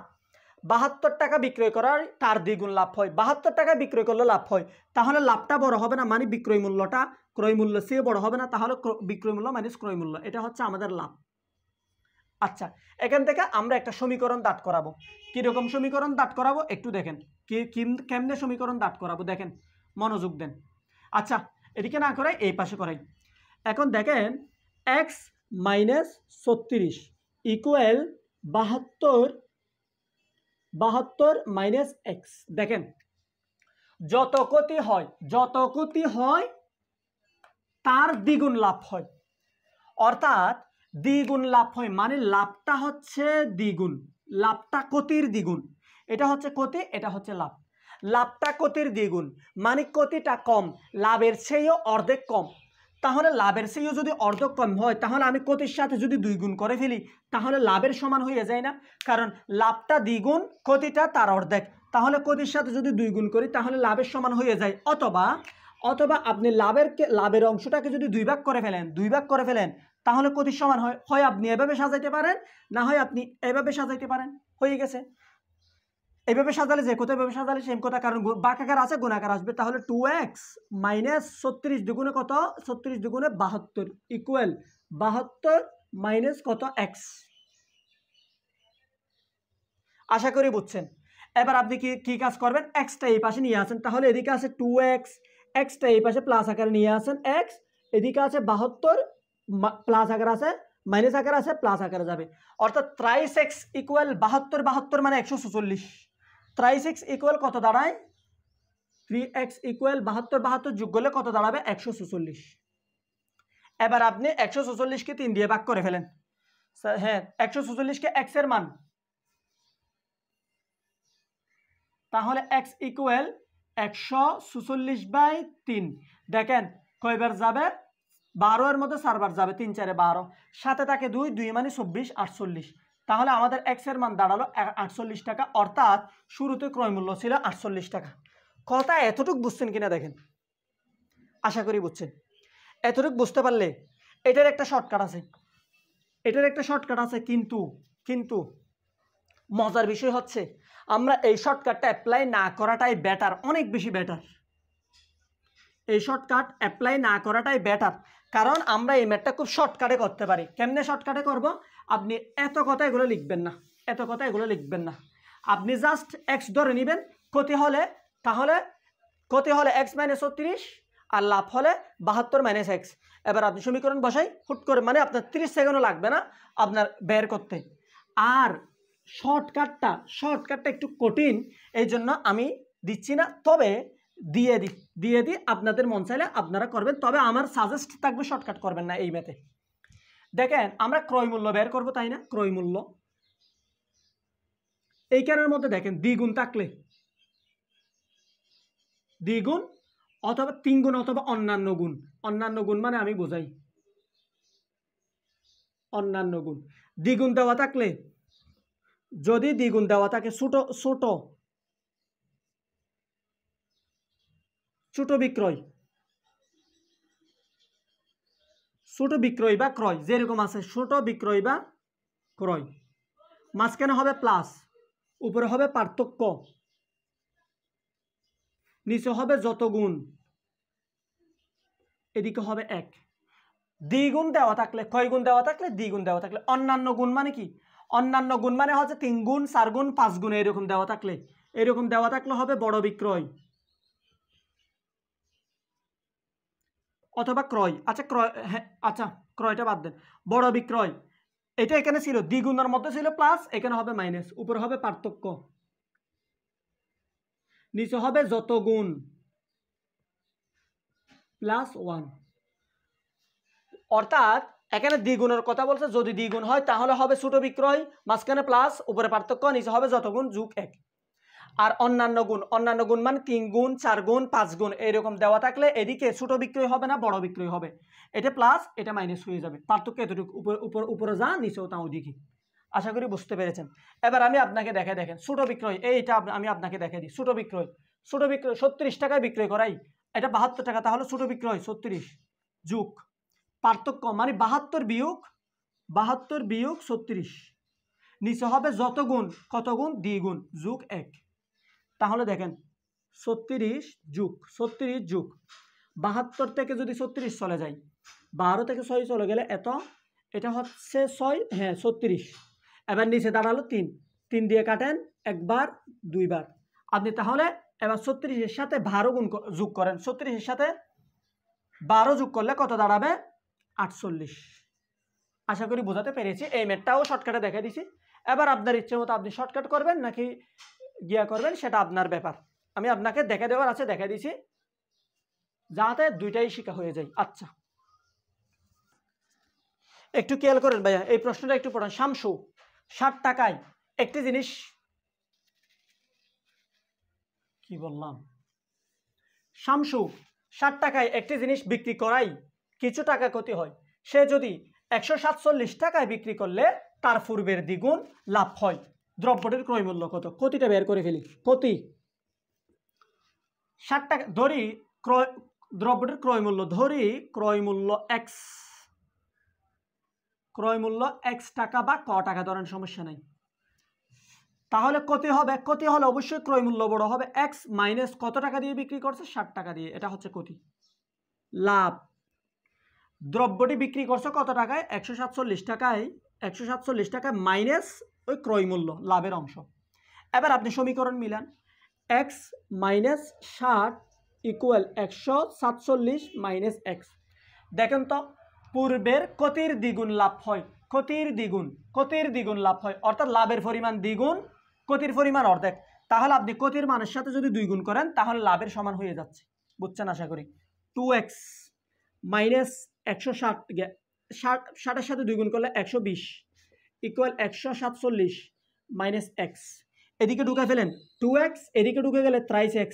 72 টাকা বিক্রয় করার তার দ্বিগুণ লাভ হয়, 72 টাকা বিক্রয় করলে লাভ হয়, তাহলে লাভটা বড় হবে না? মানে বিক্রয় মূল্যটা ক্রয় মূল্য চেয়ে বড় হবে না? তাহলে বিক্রয় মূল্য মাইনাস ক্রয় মূল্য, এটা হচ্ছে আমাদের লাভ। আচ্ছা এখান থেকে আমরা একটা সমীকরণ দাঁড় করাবো। কীরকম সমীকরণ দাঁড় করাবো একটু দেখেন, কেমনে সমীকরণ দাঁড় করাবো দেখেন, মনোযোগ দেন। আচ্ছা এদিকে না করে এই পাশে করাই। এখন দেখেন x minus 36 equal 72 minus x. দেখেন যত ক্ষতি হয়, যত ক্ষতি হয় তার দ্বিগুণ লাভ হয়, অর্থাৎ দ্বিগুণ লাভ হয় মানে লাভটা হচ্ছে দ্বিগুণ, লাভটা ক্ষতির দ্বিগুণ। এটা হচ্ছে ক্ষতি, এটা হচ্ছে লাভ। লাভটা ক্ষতির দ্বিগুণ মানে ক্ষতিটা কম, লাভের চেয়েও অর্ধেক কম। তাহলে লাভের চেয়েও যদি অর্ধেক কম হয়, তাহলে আমি ক্ষতির সাথে যদি 2 গুণ করে ফেলি, তাহলে লাভের সমান হয়ে যায় না? কারণ লাভটা দ্বিগুণ, ক্ষতিটা তার অর্ধেক, তাহলে ক্ষতির সাথে যদি 2 গুণ করি তাহলে লাভের সমান হয়ে যায়। অথবা আপনি লাভের অংশটাকে যদি 2 ভাগ করে ফেলেন, 2 ভাগ করে ফেলেন, তাহলে ক্ষতির সমান হয়। হয় আপনি এভাবে সাজাইতে পারেন, না হয় আপনি এভাবে সাজাইতে পারেন, হয়ে গেছে। এইভাবে সাজালে যে কথা, এভাবে সাজালে সেম কথা, কারণ বাঁকাকার আছে গুণাকার আসবে। তাহলে 2x মাইনাস 36 দুগুণে কত? 36 দুগুণে 72 ইকুয়াল 72 মাইনাস কত? এক্স। আশা করি বুঝছেন। এবার আপনি কি কাজ করবেন? এক্সটা এই পাশে নিয়ে আসেন, তাহলে এদিকে আছে 2x, এক্সটা এই পাশে প্লাস আকারে নিয়ে আসেন এক্স, এদিকে আছে 72 প্লাস আকার আছে, মাইনাস আকার আছে, প্লাস আকারে যাবে। অর্থাৎ 3x ইকুয়াল 72, 72 মানে 144। 3x ইকুয়াল কত দাঁড়ায়? 3x ইকুয়াল 72, 72 যোগ করলে কত দাঁড়াবে? 144। এবার আপনি 144কে 3 দিয়ে ভাগ করে ফেলেন। হ্যাঁ 144কে x এর মান, তাহলে x ইকুয়াল 144/3। দেখেন কয়বার যাবে? 12 এর মধ্যে 4 বার যাবে, 3 4 12, সাথে থাকে 2, 2 মানে 24, 48। তাহলে আমাদের x এর মান দাঁড়ালো 48 টাকা, অর্থাৎ শুরুতে ক্রয় মূল্য ছিল 48 টাকা। কথা এতটুকু বুঝছেন কিনা দেখেন, আশা করি বুঝছেন। এতটুকু বুঝতে পারলে এটার একটা শর্টকাট আছে, এটার একটা শর্টকাট আছে, কিন্তু মজার বিষয় হচ্ছে আমরা এই শর্টকাটটা অ্যাপ্লাই না করাটাই বেটার, অনেক বেশি বেটার। এই শর্টকাট অ্যাপ্লাই না করাটাই বেটার, কারণ আমরা এই ম্যাথটা খুব শর্টকাটে করতে পারি। কেমনে শর্টকাটে করব? আপনি এত কথা এগুলো লিখবেন না, এত কথা এগুলো লিখবেন না। আপনি জাস্ট এক্স ধরে নেবেন, ক্ষতি হলে এক্স মাইনাস 36 আর লাভ হলে 72 মাইনাস এক্স। এবার আপনি সমীকরণ বসাই হুট করে, মানে আপনার 30 সেকেন্ডও লাগবে না আপনার বের করতে। আর শর্টকাটটা একটু কঠিন, এই জন্য আমি দিচ্ছি না, তবে দিয়ে দিই, আপনাদের মন চাইলে আপনারা করবেন, তবে আমার সাজেস্ট থাকবে শর্টকাট করবেন না এই ম্যাথে। দেখেন আমরা ক্রয় মূল্য বের করবো, তাই না? ক্রয় মূল্য এইখানের মধ্যে দেখেন দ্বিগুণ থাকলে, দ্বিগুণ অথবা 3 গুণ অথবা অন্যান্য গুণ, অন্যান্য গুণ মানে আমি বোঝাই অন্যান্য গুণ। দ্বিগুণ দেওয়া থাকলে, যদি দ্বিগুণ দেওয়া থাকে ছোট বিক্রয় বা ক্রয় যেরকম আছে, ছোট বিক্রয় বা ক্রয়, মাঝখানে হবে প্লাস, উপরে হবে পার্থক্য, নিচে হবে যত গুণ, এদিকে হবে 1। দ্বিগুণ দেওয়া থাকলে, কয় গুণ দেওয়া থাকলে? দ্বিগুণ দেওয়া থাকলে। অন্যান্য গুণ মানে কি? অন্যান্য গুণ মানে হচ্ছে 3 গুণ, 4 গুণ, 5 গুণ এরকম দেওয়া থাকলে, এরকম দেওয়া থাকলে হবে বড় বিক্রয় অথবা ক্রয়। আচ্ছা ক্রয়, হ্যাঁ আচ্ছা ক্রয়টা বাদ দেন, বড় বিক্রয়। এটা এখানে ছিল দ্বিগুণের মধ্যে ছিল প্লাস, এখানে হবে মাইনাস, উপরে হবে পার্থক্য, নিচে হবে যত গুণ প্লাস 1। অর্থাৎ এখানে দ্বিগুণের কথা বলছে, যদি দ্বিগুণ হয় তাহলে হবে ছোট বিক্রয়, মাঝখানে প্লাস, উপরে পার্থক্য, নিচে হবে যত গুণ যোগ 1। আর অন্যান্য গুণ, অন্যান্য গুণ মানে 3 গুণ, 4 গুণ, 5 গুণ এরকম দেওয়া থাকলে এদিকে ছোট বিক্রয় হবে না, বড় বিক্রয় হবে। এটা প্লাস, এটা মাইনাস হয়ে যাবে, পার্থক্য এতটুকু, উপরে যা নিচেও তা ওদিকে। আশা করি বুঝতে পেরেছেন। এবার আমি আপনাকে দেখে দেখেন ছোট বিক্রয়, এইটা আমি আপনাকে দেখে দিই। ছোট বিক্রয়, ছোট বিক্রয় 36 টাকায় বিক্রয় করাই, এটা 72 টাকা, তাহলে ছোট বিক্রয় 36 যোগ পার্থক্য মানে 72 বিয়োগ 36, নিচে হবে যত গুণ, কত গুণ? দ্বিগুণ যোগ 1। তাহলে দেখেন 36 যোগ 72 থেকে যদি 36 চলে যায়, 12 থেকে 6 চলে গেলে এত, এটা হচ্ছে 6, হ্যাঁ 36। এবার নিচে দাঁড়ালো 3 দিয়ে কাটেন, একবার দুইবার। আপনি তাহলে এবার 36-এর সাথে 12 গুণ যোগ করেন, 36-এর সাথে 12 যোগ করলে কত দাঁড়াবে? 48। আশা করি বোঝাতে পেরেছি। এই ম্যাথটাও শর্টকাটে দেখে দিছি। এবার আপনার ইচ্ছে মতো আপনি শর্টকাট করবেন নাকি গিয়া করবেন, সেটা আপনার ব্যাপার। আমি আপনাকে দেখে দেওয়ার আছে দেখে দিছি, যাতে দুইটাই শিখা হয়ে যায়। আচ্ছা একটু খেয়াল করেন ভাইয়া, এই প্রশ্নটা একটু পড়েন। শামসু 60 টাকায় একটি জিনিস, কি বললাম, শামসু 60 টাকায় একটি জিনিস বিক্রি করাই কিছু টাকা ক্ষতি হয়। সে যদি 147 টাকায় বিক্রি করলে তার পূর্বের দ্বিগুণ লাভ হয়। দ্রব্যটির ক্রয় মূল্য কত? ক্ষতিটা বের করে ফেলি। ক্ষতি 60 টাকা ধরি, দ্রব্যটির ক্রয় মূল্য ধরি, ক্রয় মূল্য x টাকা বা ক টাকা ধরেন, সমস্যা নাই। তাহলে ক্ষতি হবে, ক্ষতি হলে অবশ্যই ক্রয় মূল্য বড় হবে। x মাইনাস কত টাকা দিয়ে বিক্রি করছে? 60 টাকা দিয়ে, এটা হচ্ছে ক্ষতি। লাভ, দ্রব্যটি বিক্রি করছে কত টাকায়? 147 টাকায়, 147 টাকায় মাইনাস ওই ক্রয় মূল্য, লাভের অংশ। এবার আপনি সমীকরণ Milan, x minus 60 equal 147 minus x। দেখেন তো পূর্বের ক্ষতির দ্বিগুণ লাভ হয়, ক্ষতির দ্বিগুণ লাভ হয়, অর্থাৎ লাভের পরিমাণ দ্বিগুণ, ক্ষতির পরিমাণ অর্ধেক। তাহলে আপনি ক্ষতির মানের সাথে যদি 2 গুণ করেন তাহলে লাভের সমান হয়ে যাচ্ছে। বুঝছেন আশা করি। 2x মাইনাস 160, 60-এর সাথে 2 গুণ করলে 120 ইকুয়াল 147 মাইনাস x। এদিকে ঢুকে ফেলেন 2x, এদিকে ঢুকে গেলে 3x।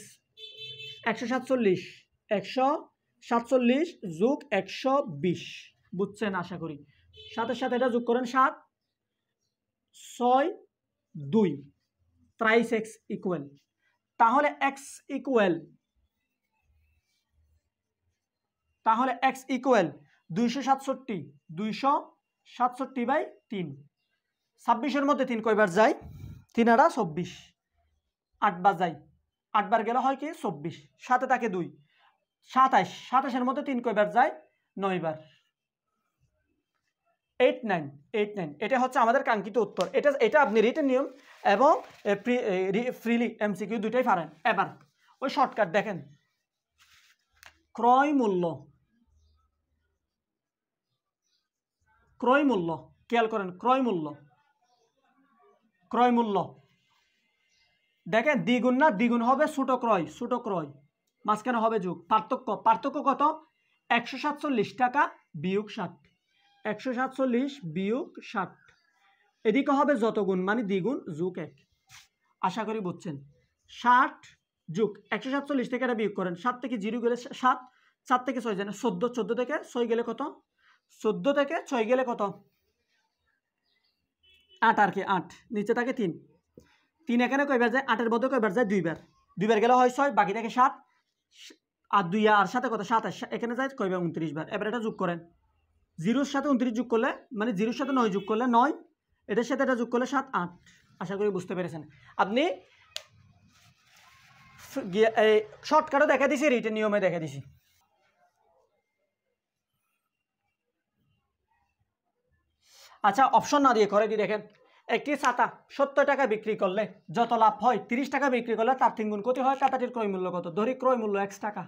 147 যোগ 120, বুঝছেন আশা করি। সাথে সাথে এটা যোগ করেন, 7 6 2 3x ইকুয়াল, তাহলে x ইকুয়াল 267 বাই 3। 26-এর মধ্যে 3 কয়বার যায়? 3 আর 24, 8 বার যায়, 8 বার গেলে হয় কি 24, সাথে থাকে 2, 27। 27-এর মধ্যে 3 কয়বার যায়? 9 বার, 8 9। এটা হচ্ছে আমাদের কাঙ্ক্ষিত উত্তর। এটা আপনি রিটেন নিয়ম এবং ফ্রিলি এমসিকিউ দুইটাই পারেন। এবার ওই শর্টকাট দেখেন, ক্রয় মূল্য খেয়াল করেন, ক্রয় মূল্য দেখেন দ্বিগুণ না, দ্বিগুণ হবে ছোট ক্রয়, মাঝখানে হবে যোগ, পার্থক্য কত? 147 টাকা বিয়োগ 60, 147 বিয়োগ 60। এদিকে হবে যত গুণ মানে দ্বিগুণ যোগ 1। আশা করি বুঝছেন। 60 যোগ 147 থেকে এটা বিয়োগ করেন, 7 থেকে 0 গেলে 7, 4 থেকে 6 জানেন 14, 14 থেকে 6 গেলে কত? 14 থেকে 6 গেলে কত? 8 আর কি 8, নিচে থাকে 3 এখানে কয়বার যায়? 8-এর মধ্যে কয়বার যায়? 2 বার, 2 বার গেলে হয় 6, বাকি থাকে 7, আর 2 আর সাথে কত? 27, এখানে যায় কয়বার? 29 বার। এবার এটা যোগ করেন, 0-এর সাথে 29 যোগ করলে মানে 0-এর সাথে 9 যোগ করলে 9, এটার সাথে এটা যোগ করলে 7 8। আশা করি বুঝতে পেরেছেন। আপনি শর্টকাটও দেখা দিছি, রিটেন নিয়মে দেখা দিছি। আচ্ছা, অপশন না দিয়ে করে দিই। দেখেন, একটি ছাতা 70 টাকা বিক্রি করলে যত লাভ হয়, 30 টাকা বিক্রি করলে তার 3 গুণ ক্ষতি হয়। খাতাটির ক্রয় মূল্য কত? ধরি ক্রয় মূল্য X টাকা।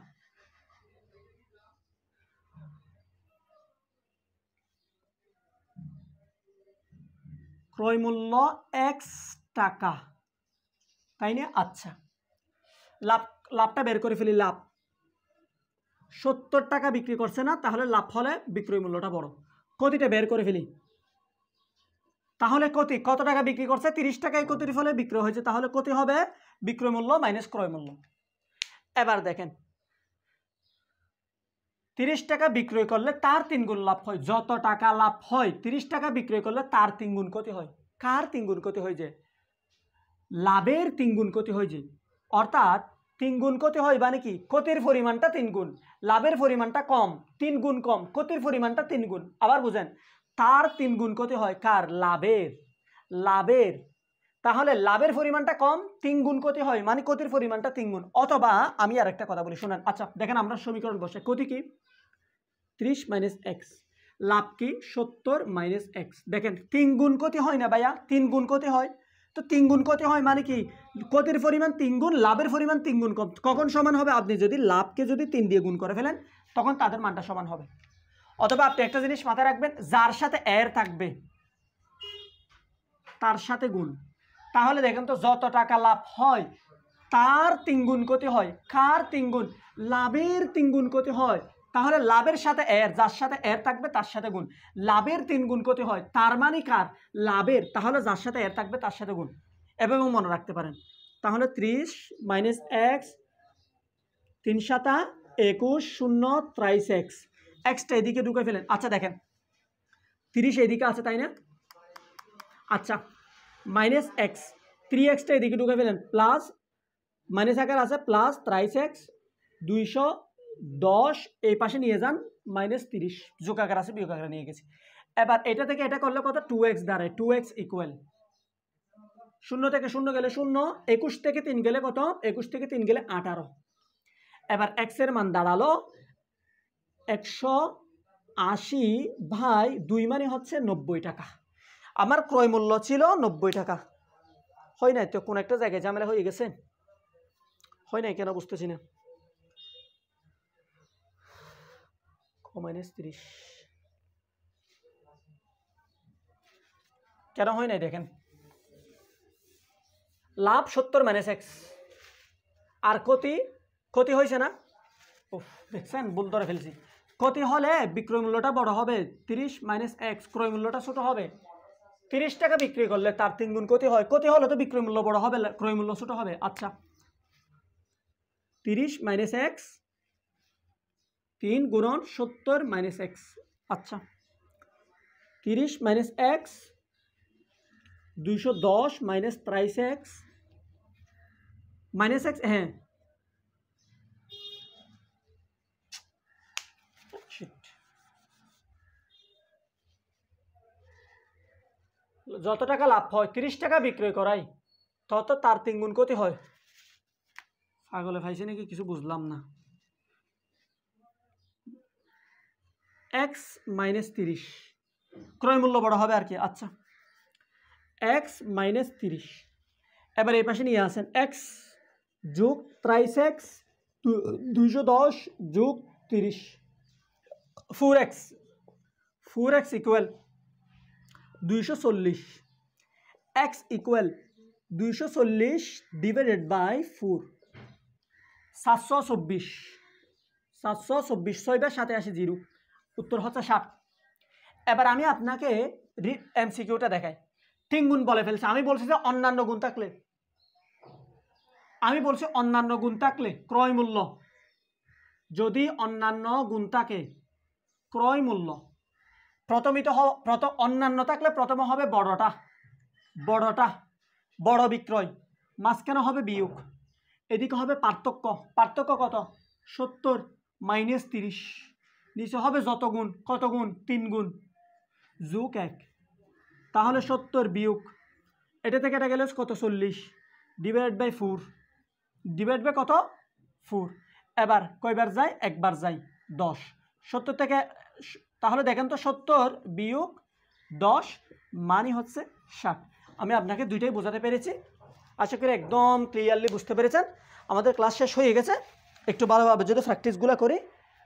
ক্রয় মূল্য X টাকা, তাই না? আচ্ছা, লাভটা বের করে ফেলি। লাভ 70 টাকা বিক্রি করছে না, তাহলে লাভ হলে বিক্রয় মূল্যটা বড়। ক্ষতিটা বের করে ফেলি। তাহলে কত টাকা বিক্রি করছে? 30 টাকায় ক্ষতির ফলে বিক্রয় হয়েছে, তাহলে ক্ষতি হবে বিক্রয় মূল্য মাইনাস ক্রয় মূল্য। এবার দেখেন, 30 টাকা বিক্রয় করলে তার 3 গুণ লাভ হয়। যত টাকা লাভ হয় 30 টাকা বিক্রয় করলে তার 3 গুণ ক্ষতি হয়। কার 3 গুণ ক্ষতি হয়? যে লাভের 3 গুণ ক্ষতি হয়। যে অর্থাৎ 3 গুণ ক্ষতি হয় মানে কি? ক্ষতির পরিমাণটা 3 গুণ, লাভের পরিমাণটা কম, 3 গুণ কম, ক্ষতির পরিমাণটা 3 গুণ। আবার বুঝেন, তার 3 গুণ ক্ষতি হয়। কার? লাভের। তাহলে লাভের পরিমাণটা কম, 3 গুণ ক্ষতি হয়, মানে ক্ষতির পরিমাণটা 3 গুণ। অথবা আমি আর একটা কথা বলি, শুনেন। আচ্ছা দেখেন, আমরা সমীকরণ বসে, ক্ষতি কি? 30 মাইনাস এক্স, লাভ কি? 70 মাইনাস এক্স। দেখেন 3 গুণ ক্ষতি হয় না ভাইয়া? 3 গুণ ক্ষতি হয়। তো 3 গুণ ক্ষতি হয় মানে কি? ক্ষতির পরিমাণ 3 গুণ, লাভের পরিমাণ 3 গুণ কম। কখন সমান হবে? আপনি যদি লাভকে যদি 3 দিয়ে গুণ করে ফেলেন, তখন তাদের মানটা সমান হবে। অথবা আপনি একটা জিনিস মাথায় রাখবেন, যার সাথে এর থাকবে তার সাথে গুণ। তাহলে দেখেন তো, যত টাকা লাভ হয় তার 3 গুণ ক্ষতি হয়। কার 3 গুণ? লাভের 3 গুণ ক্ষতি হয়। তাহলে লাভের সাথে এর, যার সাথে এর থাকবে তার সাথে গুণ। লাভের 3 গুণ ক্ষতি হয়, তার মানে কার? লাভের। তাহলে যার সাথে এর থাকবে তার সাথে গুণ। এভাবেও মনে রাখতে পারেন। তাহলে 30 মাইনাস এক্স, 3 সাতা 21, 0 23 এক্স। এক্সটা এদিকে ঢুকে ফেলেন। আচ্ছা দেখেন, 30 এদিকে আছে, তাই না? আচ্ছা, মাইনাস এক্স, 3 এক্সটা এদিকে ঢুকে ফেলেন, প্লাস মাইনাস আকার আছে, প্লাস 23 এক্স, 210 এই পাশে নিয়ে যান, মাইনাস 30 যোগ আকার আছে, বিয়োগ আকারে নিয়ে গেছি। এবার এটা থেকে এটা করলে কত? 2x দাঁড়ায়। 2x ইকুয়াল 0 থেকে 0 গেলে 0, 21 থেকে 3 গেলে কত? 21 থেকে 3 গেলে 18। এবার এক্স এর মান দাঁড়ালো 180 ভাই 2, মানে হচ্ছে 90 টাকা। আমার ক্রয় মূল্য ছিল 90 টাকা। হয় নাই তো? কোন একটা জায়গায় ঝামেলা হয়ে গেছে? হয় নাই কেন? বুঝতেছি না। মাইনাস 30 কেন হয় নাই? দেখেন, লাভ 70 মাইনাস এক্স, আর ক্ষতি হয়েছে না? দেখছেন, ভুল ধরে ফেলছি। ক্ষতি হলে বিক্রয় মূল্যটা বড় হবে, 30 মাইনাস এক্স, ক্রয় মূল্যটা ছোট হবে। 30 টাকা বিক্রি করলে তার 3 গুণ ক্ষতি হয়। ক্ষতি হলে তো বিক্রয় মূল্য বড় হবে, ক্রয় মূল্য ছোট হবে। আচ্ছা, 30 মাইনাস এক্স, 3 গুণন 70 মাইনাস এক্স। আচ্ছা, 30 minus x, 210 minus 23 x, minus x, হ্যাঁ যত টাকা লাভ হয় 30 টাকা বিক্রয় করাই, তত তার 3 গুণ ক্ষতি হয়। পাগলে পাইছে নাকি? কিছু বুঝলাম না। এক্স মাইনাস 30, ক্রয় মূল্য বড় হবে আর কি। আচ্ছা, এক্স মাইনাস 30, এবার এই পাশে নিয়ে আসেন, এক্স যোগ 23 এক্স, 210 যোগ 30, 4x equal 240। X equal 240 divided by 4, 724। 724, 6/87, 0, উত্তর হচ্ছে 60। এবার আমি আপনাকে এমসিকিউটা দেখাই। 3 গুণ বলে ফেলছে। আমি বলছি যে অন্যান্য গুণ থাকলে, ক্রয় মূল্য, যদি অন্যান্য গুণ থাকে, ক্রয় মূল্য অন্যান্য থাকলে প্রথমে হবে বড় বিক্রয়, মাঝখানে হবে বিয়োগ, এদিকে হবে পার্থক্য কত? 70 মাইনাস 30, নিচে হবে যত গুণ, কত গুণ? 3 গুণ, যোগ 1। তাহলে 70 বিয়োগ এটা থেকে এটা গেলে কত? 40 ডিভাইড বাই 4, ডিভাইড বাই কত 4। এবার কয়বার যায়, একবার যায় 10। 70 থেকে তাহলে দেখেন তো 70 বিয়োগ 10 মানে হচ্ছে 60। আমি আপনাকে দুইটাই বোঝাতে পেরেছি, আশা করি একদম ক্লিয়ারলি বুঝতে পেরেছেন। আমাদের ক্লাস শেষ হয়ে গেছে। একটু ভালোভাবে যদি প্র্যাকটিসগুলো করি,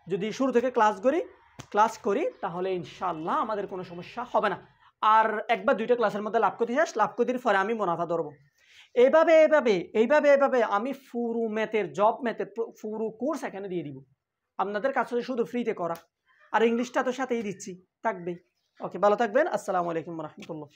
যদি শুরু থেকে ক্লাস করি তাহলে ইনশাআল্লাহ আমাদের কোনো সমস্যা হবে না। আর একবার দুইটা ক্লাসের মধ্যে লাভ করতে শেষ, লাভ করতে পরে আমি মুনাফা ধরবো। এইভাবে আমি পুরো ম্যাথের জব ম্যাথের পুরো কোর্স এখানে দিয়ে দিব। আপনাদের কাছে শুধু ফ্রিতে করা, আর ইংলিশটা তো সাথেই দিচ্ছি, থাকবেই। ওকে, ভালো থাকবেন। আসসালামু আলাইকুম রহমতুল্লাহ।